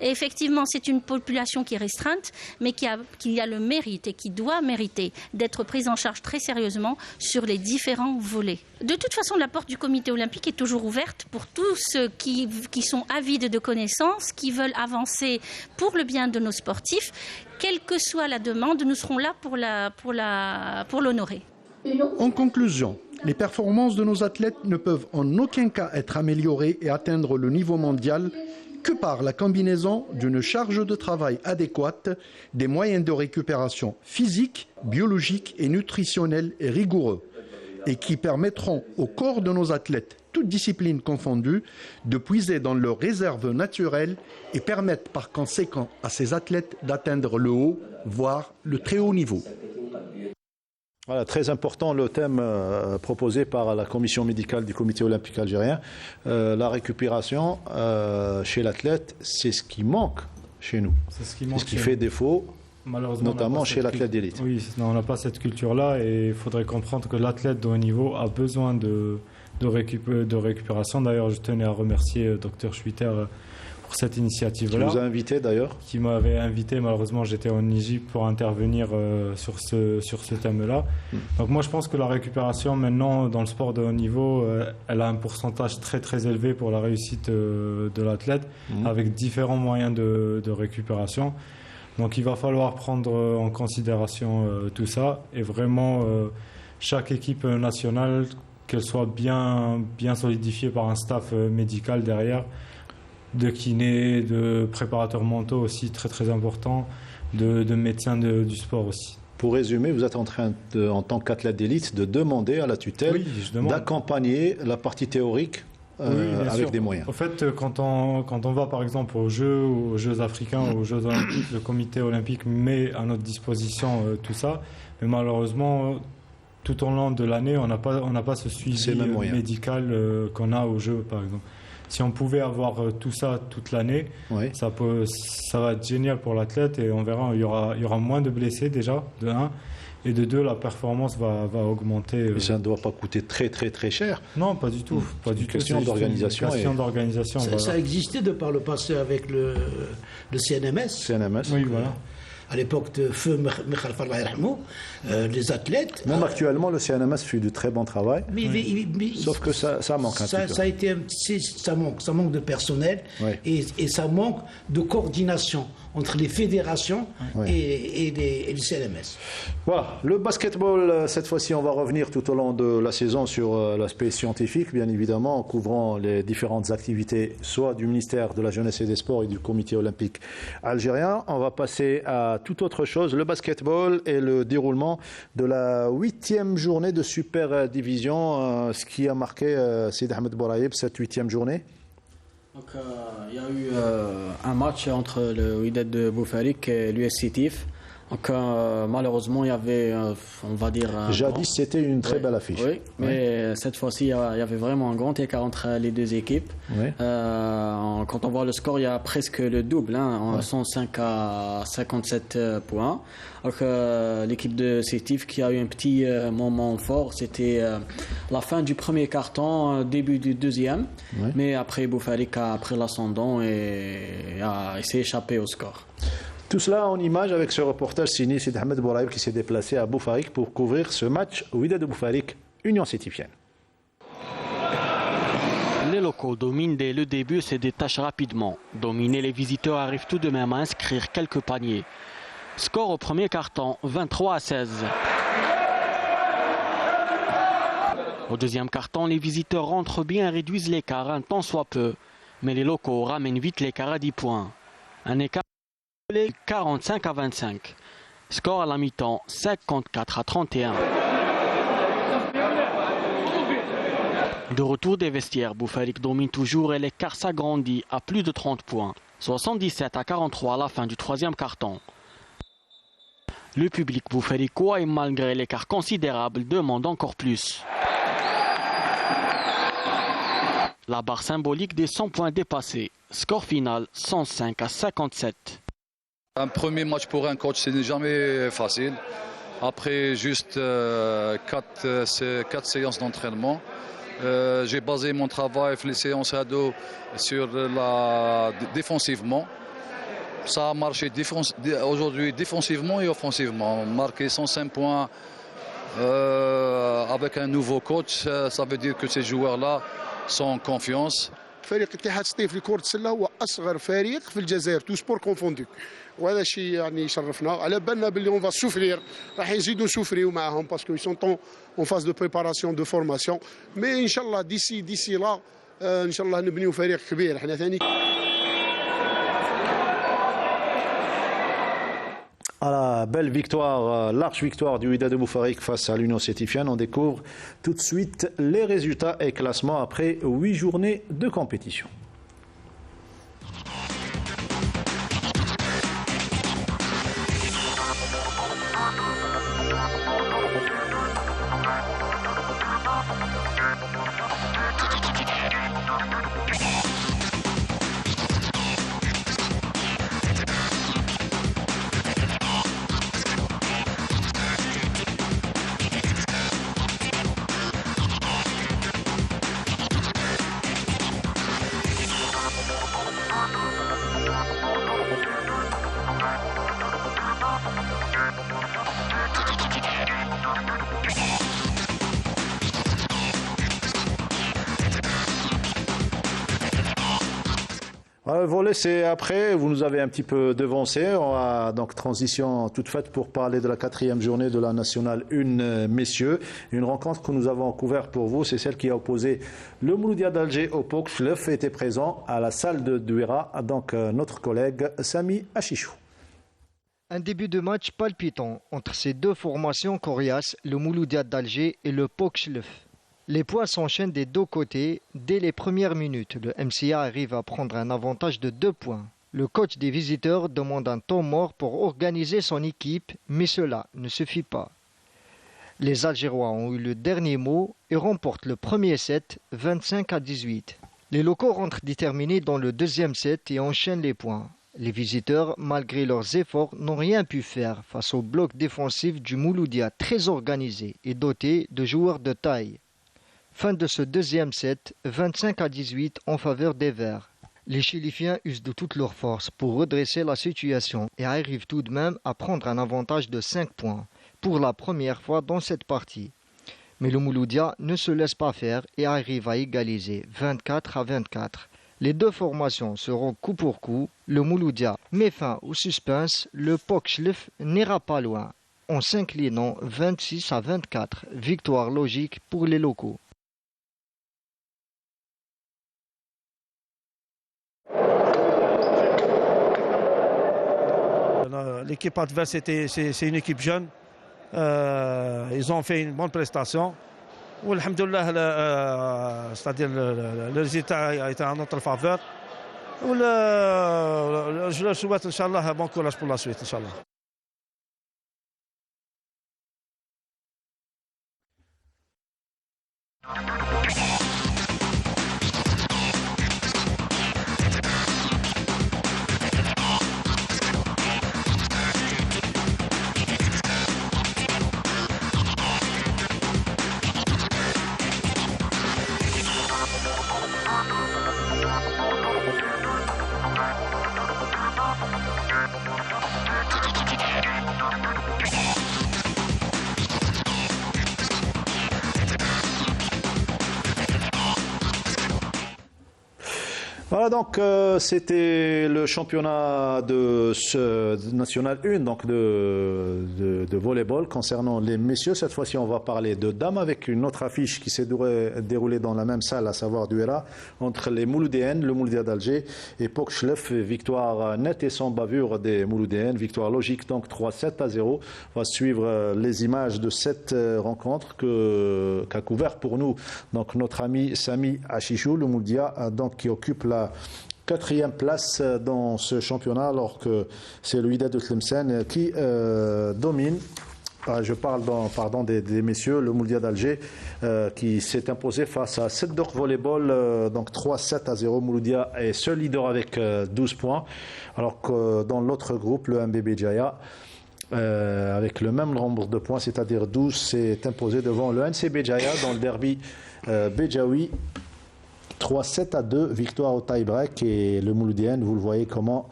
Et effectivement, c'est une population qui est restreinte, mais qui a le mérite et qui doit mériter d'être prise en charge très sérieusement sur les différents volets. De toute façon, la porte du comité olympique est toujours ouverte pour tous ceux qui sont avides de connaissances, qui veulent avancer pour le bien de nos sportifs. Quelle que soit la demande, nous serons là pour l'honorer. En conclusion, les performances de nos athlètes ne peuvent en aucun cas être améliorées et atteindre le niveau mondial que par la combinaison d'une charge de travail adéquate, des moyens de récupération physique, biologique et nutritionnelle et rigoureux, et qui permettront au corps de nos athlètes, toutes disciplines confondues, de puiser dans leurs réserves naturelles et permettent par conséquent à ces athlètes d'atteindre le haut, voire le très haut niveau. Voilà, très important le thème proposé par la commission médicale du comité olympique algérien. La récupération chez l'athlète, c'est ce qui manque chez nous. C'est ce qui fait défaut, notamment chez l'athlète d'élite. Oui, on n'a pas cette culture-là et il faudrait comprendre que l'athlète de haut niveau a besoin de récupération. D'ailleurs, je tenais à remercier Dr Schwitter pour cette initiative-là. Qui vous a invité d'ailleurs ? Qui m'avait invité. Malheureusement, j'étais en Égypte pour intervenir sur ce thème-là. Donc moi, je pense que la récupération maintenant dans le sport de haut niveau, elle a un pourcentage très très élevé pour la réussite de l'athlète, avec différents moyens de récupération. Donc il va falloir prendre en considération tout ça et vraiment chaque équipe nationale, qu'elle soit bien solidifiée par un staff médical derrière, de kinés, de préparateurs mentaux aussi très très importants, de médecins du sport aussi. Pour résumer, vous êtes en train, en tant qu'athlète d'élite, de demander à la tutelle d'accompagner la partie théorique avec sûr. Des moyens. En fait, quand on va par exemple aux Jeux africains, aux Jeux olympiques, le comité olympique met à notre disposition tout ça, mais malheureusement, tout au long de l'année, on n'a pas ce suivi médical qu'on a aux Jeux, par exemple. Si on pouvait avoir tout ça toute l'année, ça va être génial pour l'athlète et on verra, il y aura moins de blessés déjà, de 1, et de 2, la performance va augmenter. Mais ça ne doit pas coûter très très très cher. Non, pas du tout. C'est une question d'organisation. Ça existait de par le passé avec le CNMS. Oui, voilà. À l'époque de Feu Michal Farlah Rahmou, les athlètes... Même actuellement, le CNMS fait du très bon travail, sauf que ça manque un petit peu. Ça manque de personnel et ça manque de coordination entre les fédérations et le CNMS. Voilà, le basketball, cette fois-ci, on va revenir tout au long de la saison sur l'aspect scientifique, bien évidemment, en couvrant les différentes activités, soit du ministère de la Jeunesse et des Sports et du Comité olympique algérien. On va passer à toute autre chose, le basketball et le déroulement de la 8e journée de Super Division, ce qui a marqué Sid Ahmed Bouraïb, cette 8e journée. Donc, il y a eu un match entre le Wydad de Boufarik et l'US Sétif. Donc, malheureusement, il y avait, on va dire... Jadis, c'était une très belle affiche. Oui, mais cette fois-ci, il y avait vraiment un grand écart entre les deux équipes. Quand on voit le score, il y a presque le double, 105 à 57 points. Donc, l'équipe de Sétif qui a eu un petit moment fort, c'était la fin du premier quart-temps, début du deuxième. Mais après, Boufarik a pris l'ascendant et s'est échappé au score. Tout cela en image avec ce reportage signé Sid Ahmed Bouraïb qui s'est déplacé à Boufarik pour couvrir ce match Wydad de Boufarik, Union Sétifienne. Les locaux dominent dès le début et se détachent rapidement. Dominés, les visiteurs arrivent tout de même à inscrire quelques paniers. Score au premier quart-temps, 23 à 16. Au deuxième quart-temps, les visiteurs rentrent bien et réduisent l'écart un tant soit peu. Mais les locaux ramènent vite l'écart à 10 points. Un écart 45 à 25. Score à la mi-temps, 54 à 31. De retour des vestiaires, Boufarik domine toujours et l'écart s'agrandit à plus de 30 points. 77 à 43 à la fin du troisième quart-temps. Le public boufarikois, et malgré l'écart considérable, demande encore plus. La barre symbolique des 100 points dépassée. Score final, 105 à 57. Un premier match pour un coach, ce n'est jamais facile. Après juste 4 séances d'entraînement, j'ai basé mon travail, les séances à dos, sur défensivement. Ça a marché aujourd'hui défensivement et offensivement. Marquer 105 points avec un nouveau coach, ça veut dire que ces joueurs-là sont en confiance. فريق اتحاد سطيف لكرة السلة هو أصغر فريق في الجزائر تو سبور كونفوندو وهذا الشيء يعني يشرفنا على بالنا باللي اون فا سوفرير راح نزيدوا نسوفريو معاهم باسكو يسون طون اون فاز دو بريباراسيون دو فورماسيون مي ان شاء الله ديسي لا ان شاء الله نبنيو فريق كبير احنا ثاني. À la belle victoire, large victoire du Wydad de Boufarik face à l'Union Sétifienne. On découvre tout de suite les résultats et classements après 8 journées de compétition. Le volet, c'est après, vous nous avez un petit peu devancé. On a donc transition toute faite pour parler de la 4e journée de la Nationale 1, messieurs. Une rencontre que nous avons couverte pour vous, c'est celle qui a opposé le Mouloudia d'Alger au POC Chlef, était présent à la salle de Douira, donc notre collègue Sami Achichou. Un début de match palpitant entre ces deux formations coriaces, le Mouloudia d'Alger et le POC Chlef. Les points s'enchaînent des deux côtés. Dès les premières minutes, le MCA arrive à prendre un avantage de 2 points. Le coach des visiteurs demande un temps mort pour organiser son équipe, mais cela ne suffit pas. Les Algérois ont eu le dernier mot et remportent le premier set 25-18. Les locaux rentrent déterminés dans le deuxième set et enchaînent les points. Les visiteurs, malgré leurs efforts, n'ont rien pu faire face au bloc défensif du Mouloudia très organisé et doté de joueurs de taille. Fin de ce deuxième set, 25-18 en faveur des Verts. Les Chilifiens usent de toute leur force pour redresser la situation et arrivent tout de même à prendre un avantage de 5 points, pour la première fois dans cette partie. Mais le Mouloudia ne se laisse pas faire et arrive à égaliser 24-24. Les deux formations seront coup pour coup. Le Mouloudia met fin au suspense, le POC Chlef n'ira pas loin, en s'inclinant 26-24. Victoire logique pour les locaux. L'équipe adverse, c'est une équipe jeune. Ils ont fait une bonne prestation. Alhamdoulilah, c'est-à-dire le résultat a été en notre faveur. Je leur souhaite, Inch'Allah, bon courage pour la suite, Inch'Allah. Voilà, donc c'était le championnat de ce National 1, donc de volleyball concernant les messieurs. Cette fois-ci, on va parler de dames avec une autre affiche qui s'est déroulée dans la même salle, à savoir Douira, entre les Mouloudéennes, le Mouloudia d'Alger et POC Chlef. Victoire nette et sans bavure des Mouloudéennes, victoire logique, donc 3-7-0. On va suivre les images de cette rencontre qu'a couvert pour nous donc notre ami Sami Achichou, le Mouloudia, donc qui occupe la 4e place dans ce championnat, alors que c'est le Wydad de Tlemcen qui domine. Je parle des messieurs, le Mouloudia d'Alger qui s'est imposé face à Sedor Volleyball, donc 3-7-0. Mouloudia est seul leader avec 12 points, alors que dans l'autre groupe, le MBB Jaya, avec le même nombre de points, c'est-à-dire 12, s'est imposé devant le NCB Jaya dans le derby Béjaoui. 3-7-2, victoire au tie-break, et le Mouloudien, vous le voyez comment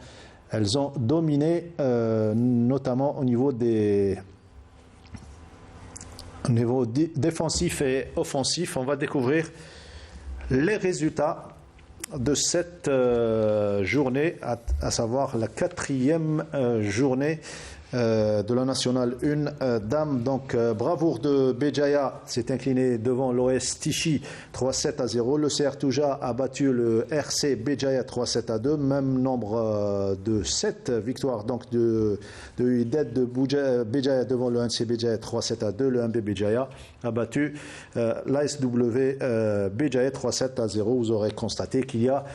elles ont dominé, notamment au niveau défensif et offensif. On va découvrir les résultats de cette journée, à savoir la 4e journée de la nationale 1 dame. Donc bravoure de Béjaïa s'est incliné devant l'OS Tichy 3-7-0. Le CR Touja a battu le RC Béjaïa 3-7-2. Même nombre de 7 victoires donc de UIDED de Béjaïa devant le NC Béjaïa 3-7-2. Le MB Béjaïa a battu l'ASW Béjaïa 3-7-0. Vous aurez constaté qu'il y a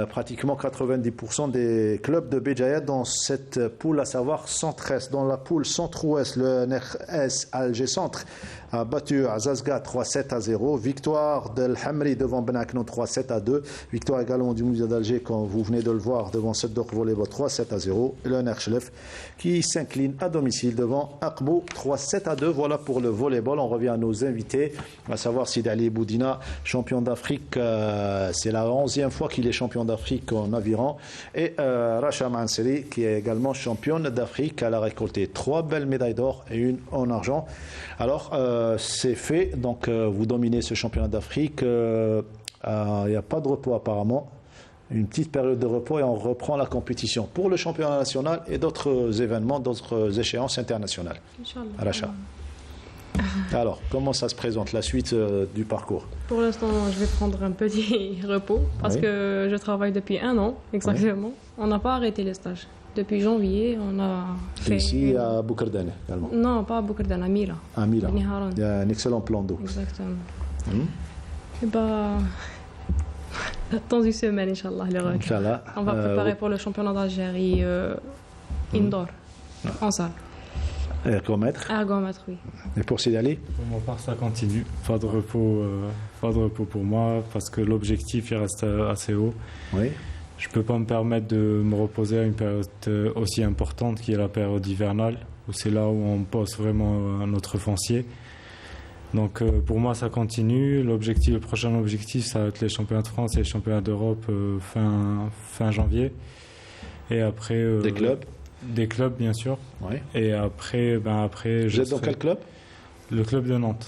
pratiquement 90% des clubs de Béjaïa dans cette poule, à savoir 113. Dans la poule centre-ouest, le NRS Alger Centre a battu Azazga 3-7-0. Victoire d'El Hamri devant Benaknon 3-7-2. Victoire également du Mouloudia d'Alger, comme vous venez de le voir, devant Seddor Volleyball 3-7-0. Et le Nerchlef qui s'incline à domicile devant Akbou 3-7-2. Voilà pour le volleyball. On revient à nos invités, à savoir Sidi Ali Boudina, champion d'Afrique. C'est la 11e fois qu'il est champion d'Afrique en aviron. Et Racha Manseri, qui est également championne d'Afrique. Elle a récolté 3 belles médailles d'or et 1 en argent. Alors, c'est fait. Donc, vous dominez ce championnat d'Afrique. Il n'y a pas de repos apparemment. Une petite période de repos et on reprend la compétition pour le championnat national et d'autres événements, d'autres échéances internationales. Racha. Alors, comment ça se présente, la suite du parcours? Pour l'instant, je vais prendre un petit repos parce que je travaille depuis 1 an exactement. Oui. On n'a pas arrêté les stages. Depuis janvier, on a fait... Ici à Boukerdane également? Non, pas à Boukerdane, à Mila. À Mila. Il y a un excellent plan d'eau. Exactement. Et dans une semaine, Inch'Allah, on va préparer pour le championnat d'Algérie indoor, en salle. Ergomètre? Ergomètre, oui. Et pour Sidi Ali? Pour ma part, ça continue. Pas de repos pour moi parce que l'objectif il reste assez haut. Oui. Je ne peux pas me permettre de me reposer à une période aussi importante qui est la période hivernale, où c'est là où on pose vraiment notre foncier. Donc pour moi, ça continue. Le prochain objectif, ça va être les championnats de France et les championnats d'Europe fin janvier. Et après... Des clubs? Des clubs, bien sûr. Oui. Et après... Vous êtes dans quel club? Le club de Nantes.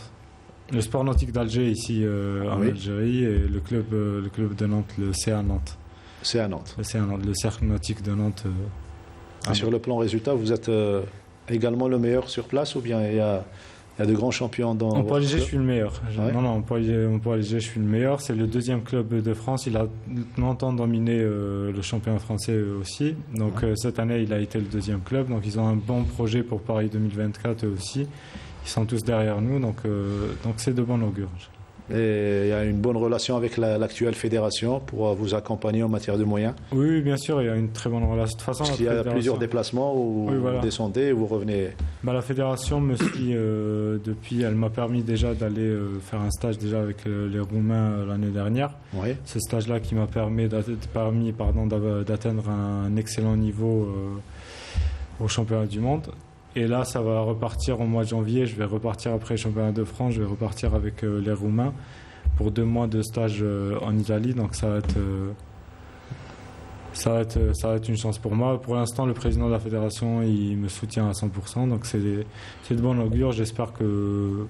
Le Sport Nautique d'Alger, ici en Algérie, et le club de Nantes, le CA Nantes. C'est à Nantes. C'est à Nantes, le cercle nautique de Nantes. Et sur le plan résultat, vous êtes également le meilleur sur place ou bien il y a de grands champions dans... En poids léger, je suis le meilleur. Ouais. Non, en poids léger, je suis le meilleur. C'est le 2e club de France. Il a longtemps dominé le championnat français aussi. Donc cette année, il a été le 2e club. Donc ils ont un bon projet pour Paris 2024 aussi. Ils sont tous derrière nous. Donc c'est de bon augure. Et il y a une bonne relation avec l'actuelle fédération pour vous accompagner en matière de moyens? Oui, bien sûr, il y a une très bonne relation. De toute façon, il y a plusieurs déplacements où vous descendez et vous revenez. La fédération me suit depuis. Elle m'a permis déjà d'aller faire un stage déjà avec les Roumains l'année dernière. Oui. Ce stage-là qui m'a permis d'atteindre un excellent niveau au championnat du monde. Et là, ça va repartir au mois de janvier. Je vais repartir après le championnat de France. Je vais repartir avec les Roumains pour 2 mois de stage en Italie. Donc ça va être une chance pour moi. Pour l'instant, le président de la fédération, il me soutient à 100%. Donc c'est de bon augure. J'espère que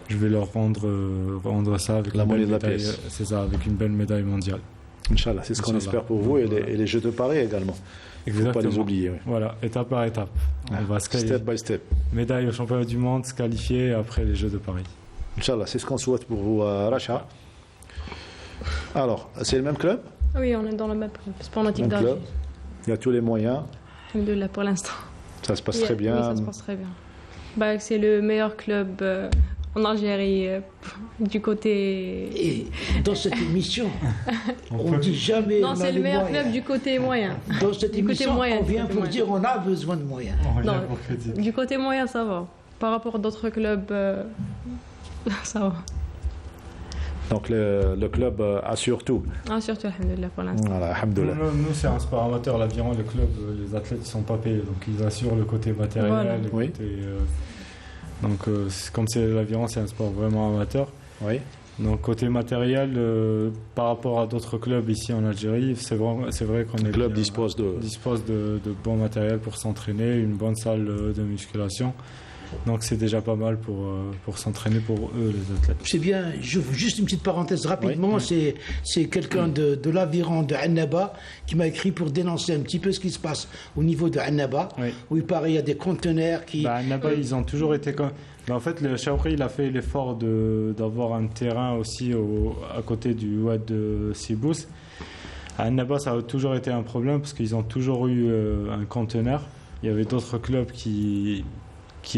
je vais leur rendre ça avec la monnaie de la pièce. C'est ça, avec une belle médaille mondiale. Inch'Allah, c'est ce qu'on espère pour vous et les Jeux de Paris également. Il ne faut pas les oublier. Oui. Voilà, étape par étape. On va step by step. Médaille au championnat du monde, se qualifier et après les Jeux de Paris. Inch'Allah, c'est ce qu'on souhaite pour vous, Racha. Alors, c'est le même club? Oui, on est dans le même club. Sport Nautique d'Alger. Il y a tous les moyens. Alhamdoulilah pour l'instant. Ça se passe très bien. Oui, ça se passe très bien. C'est le meilleur club en Algérie du côté... Et dans cette émission, on ne dit jamais... Non, c'est le meilleur club du côté moyen. Dans cette émission, on vient pour dire on a besoin de moyens. Non, du côté moyen, ça va. Par rapport à d'autres clubs, ça va. Donc le club assure tout. Assure tout, alhamdoulilah, pour l'instant. Voilà, alhamdoulilah. Nous, c'est un sport amateur, l'aviron, le club, les athlètes, ils ne sont pas payés. Donc ils assurent le côté matériel, voilà. Le côté... Donc, comme c'est l'aviron, c'est un sport vraiment amateur. Oui. Donc, côté matériel, par rapport à d'autres clubs ici en Algérie, c'est vrai qu'on dispose de bon matériel pour s'entraîner, une bonne salle de musculation. Donc c'est déjà pas mal pour s'entraîner pour eux, les athlètes. C'est bien, juste une petite parenthèse rapidement, oui. C'est quelqu'un de l'aviron de Annaba qui m'a écrit pour dénoncer un petit peu ce qui se passe au niveau de Annaba, où il paraît il y a des conteneurs qui... Annaba, ils ont toujours été... en fait, le Chaouri, il a fait l'effort d'avoir un terrain aussi à côté du Ouad de Sibous. À Annaba, ça a toujours été un problème parce qu'ils ont toujours eu un conteneur. Il y avait d'autres clubs qui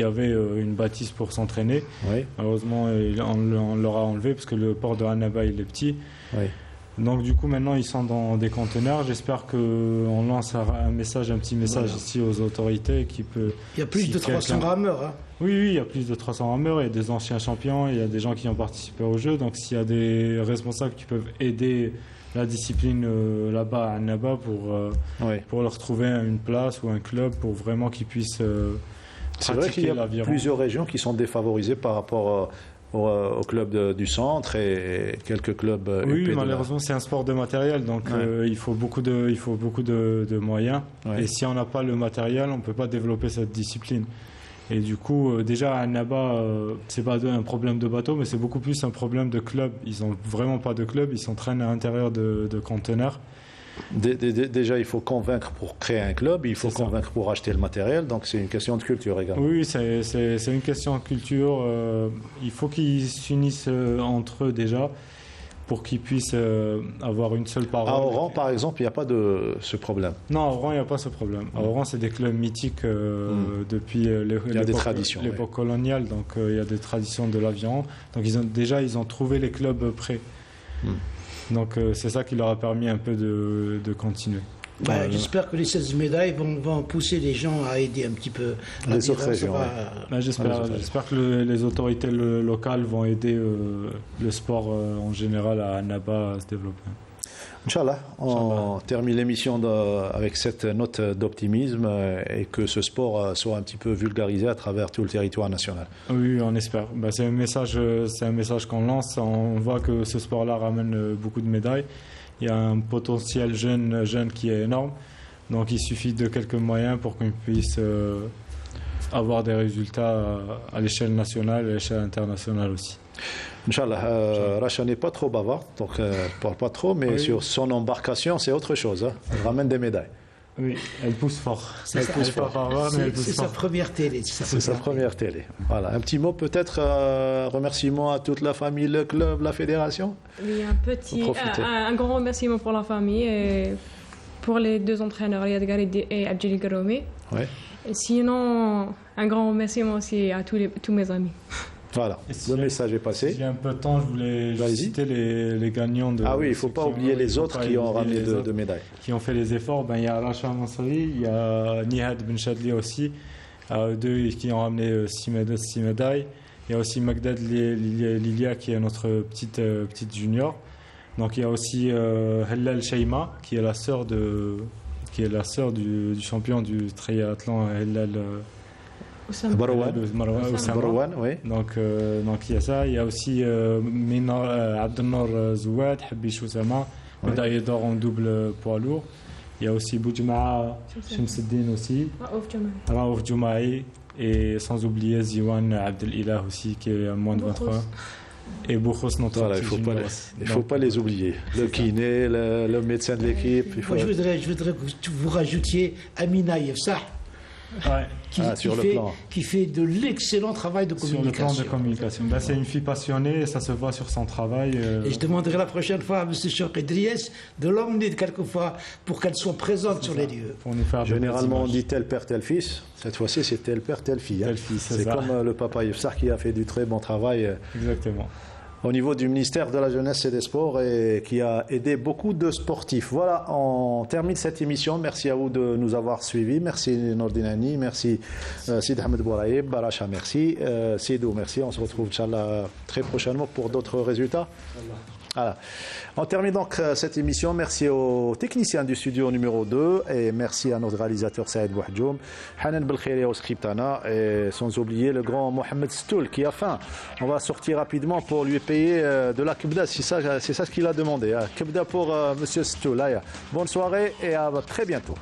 avaient une bâtisse pour s'entraîner. Oui. Malheureusement, on leur a enlevé parce que le port de Annaba, il est petit. Oui. Donc du coup, maintenant, ils sont dans des conteneurs. J'espère qu'on lance un petit message ici aux autorités qui peut... Il y a plus de 300 rameurs. Hein. Oui, il y a plus de 300 rameurs. Il y a des anciens champions, il y a des gens qui ont participé au jeu. Donc s'il y a des responsables qui peuvent aider la discipline là-bas à Annaba pour leur trouver une place ou un club pour vraiment qu'ils puissent c'est vrai qu'il y a plusieurs régions qui sont défavorisées par rapport au club du centre et quelques clubs. Oui, malheureusement c'est un sport de matériel, donc il faut beaucoup de moyens. Ouais. Et si on n'a pas le matériel, on ne peut pas développer cette discipline. Et du coup, déjà à Annaba, c'est pas un problème de bateau, mais c'est beaucoup plus un problème de club. Ils n'ont vraiment pas de club, ils s'entraînent à l'intérieur de conteneurs. Déjà, il faut convaincre pour créer un club, il faut convaincre pour acheter le matériel, donc c'est une question de culture également. Oui, c'est une question de culture. Il faut qu'ils s'unissent entre eux déjà pour qu'ils puissent avoir une seule parole. À Oran, par exemple, il n'y a pas de ce problème. Non, à Oran, il n'y a pas ce problème. À Oran, c'est des clubs mythiques depuis l'époque coloniale, donc il y a des traditions de l'aviron. Donc ils ont trouvé les clubs prêts. Donc c'est ça qui leur a permis un peu de continuer. J'espère que les 16 médailles vont pousser les gens à aider un petit peu les autres régions. J'espère que les autorités locales vont aider le sport en général à Annaba à se développer. Inch'Allah, on termine l'émission avec cette note d'optimisme et que ce sport soit un petit peu vulgarisé à travers tout le territoire national. Oui, on espère. C'est un message qu'on lance. On voit que ce sport-là ramène beaucoup de médailles. Il y a un potentiel jeune qui est énorme. Donc il suffit de quelques moyens pour qu'on puisse avoir des résultats à l'échelle nationale et à l'échelle internationale aussi. Inch'Allah, Racha n'est pas trop bavard, donc elle ne parle pas trop, mais sur son embarcation, c'est autre chose. Hein. Elle ramène des médailles. Oui, elle pousse fort. C'est sa première télé. C'est sa première télé. Voilà. Un petit mot peut-être, remerciement à toute la famille, le club, la fédération. Oui, un grand remerciement pour la famille et pour les deux entraîneurs, Riyad Garidi et Abdjali Garoumi. Ouais. Et sinon, un grand remerciement aussi à tous mes amis. Voilà, le message est passé. S'il y a un peu de temps, je voulais citer les gagnants de... Ah oui, il ne faut pas oublier les autres qui ont ramené de médailles. Qui ont fait les efforts. Il y a Racha Mansari, il y a Nihad Ben Chadli aussi, deux qui ont ramené 6 médailles. Il y a aussi Magdad Lilia qui est notre petite junior. Donc il y a aussi Hellal Sheima qui est la sœur du champion du triathlon Hellal Barouane, oui. Donc il y a ça. Il y a aussi Abdelnour Zouad, Habish Oussama, médaille d'or en double poids lourd. Il y a aussi Boudjmaa Shamseddin aussi, Raouf Joumaï, et sans oublier Ziwan Abdelilah aussi qui est à moins de 23. Et Boukhous, notre il ne faut pas les oublier. Le kiné, le médecin de l'équipe. Moi, je voudrais que vous rajoutiez Amina Yefsah. Qui fait de l'excellent travail de communication. Sur le plan de communication. C'est une fille passionnée et ça se voit sur son travail. Et je demanderai la prochaine fois à M. Chouk Idriès de l'emmener quelquefois pour qu'elle soit présente sur les lieux. Généralement, on dit tel père, tel fils. Cette fois-ci, c'est tel père, telle fille. Hein. C'est comme le papa Yefsar qui a fait du très bon travail. Exactement. Au niveau du ministère de la Jeunesse et des Sports et qui a aidé beaucoup de sportifs. Voilà, on termine cette émission. Merci à vous de nous avoir suivis. Merci Nordinani, merci Sid Ahmed Bouraïb, Baracha, merci. Sidou, merci. On se retrouve, Inch'Allah, très prochainement pour d'autres résultats. Voilà. On termine donc cette émission. Merci aux techniciens du studio numéro 2 et merci à notre réalisateur Saïd Bouhadjoum, Hanan Belkhiri au Scriptana et sans oublier le grand Mohamed Stoul qui a faim. On va sortir rapidement pour lui payer de la kebda, c'est ça ce qu'il a demandé. Kebda pour Monsieur Stoul. Bonne soirée et à très bientôt.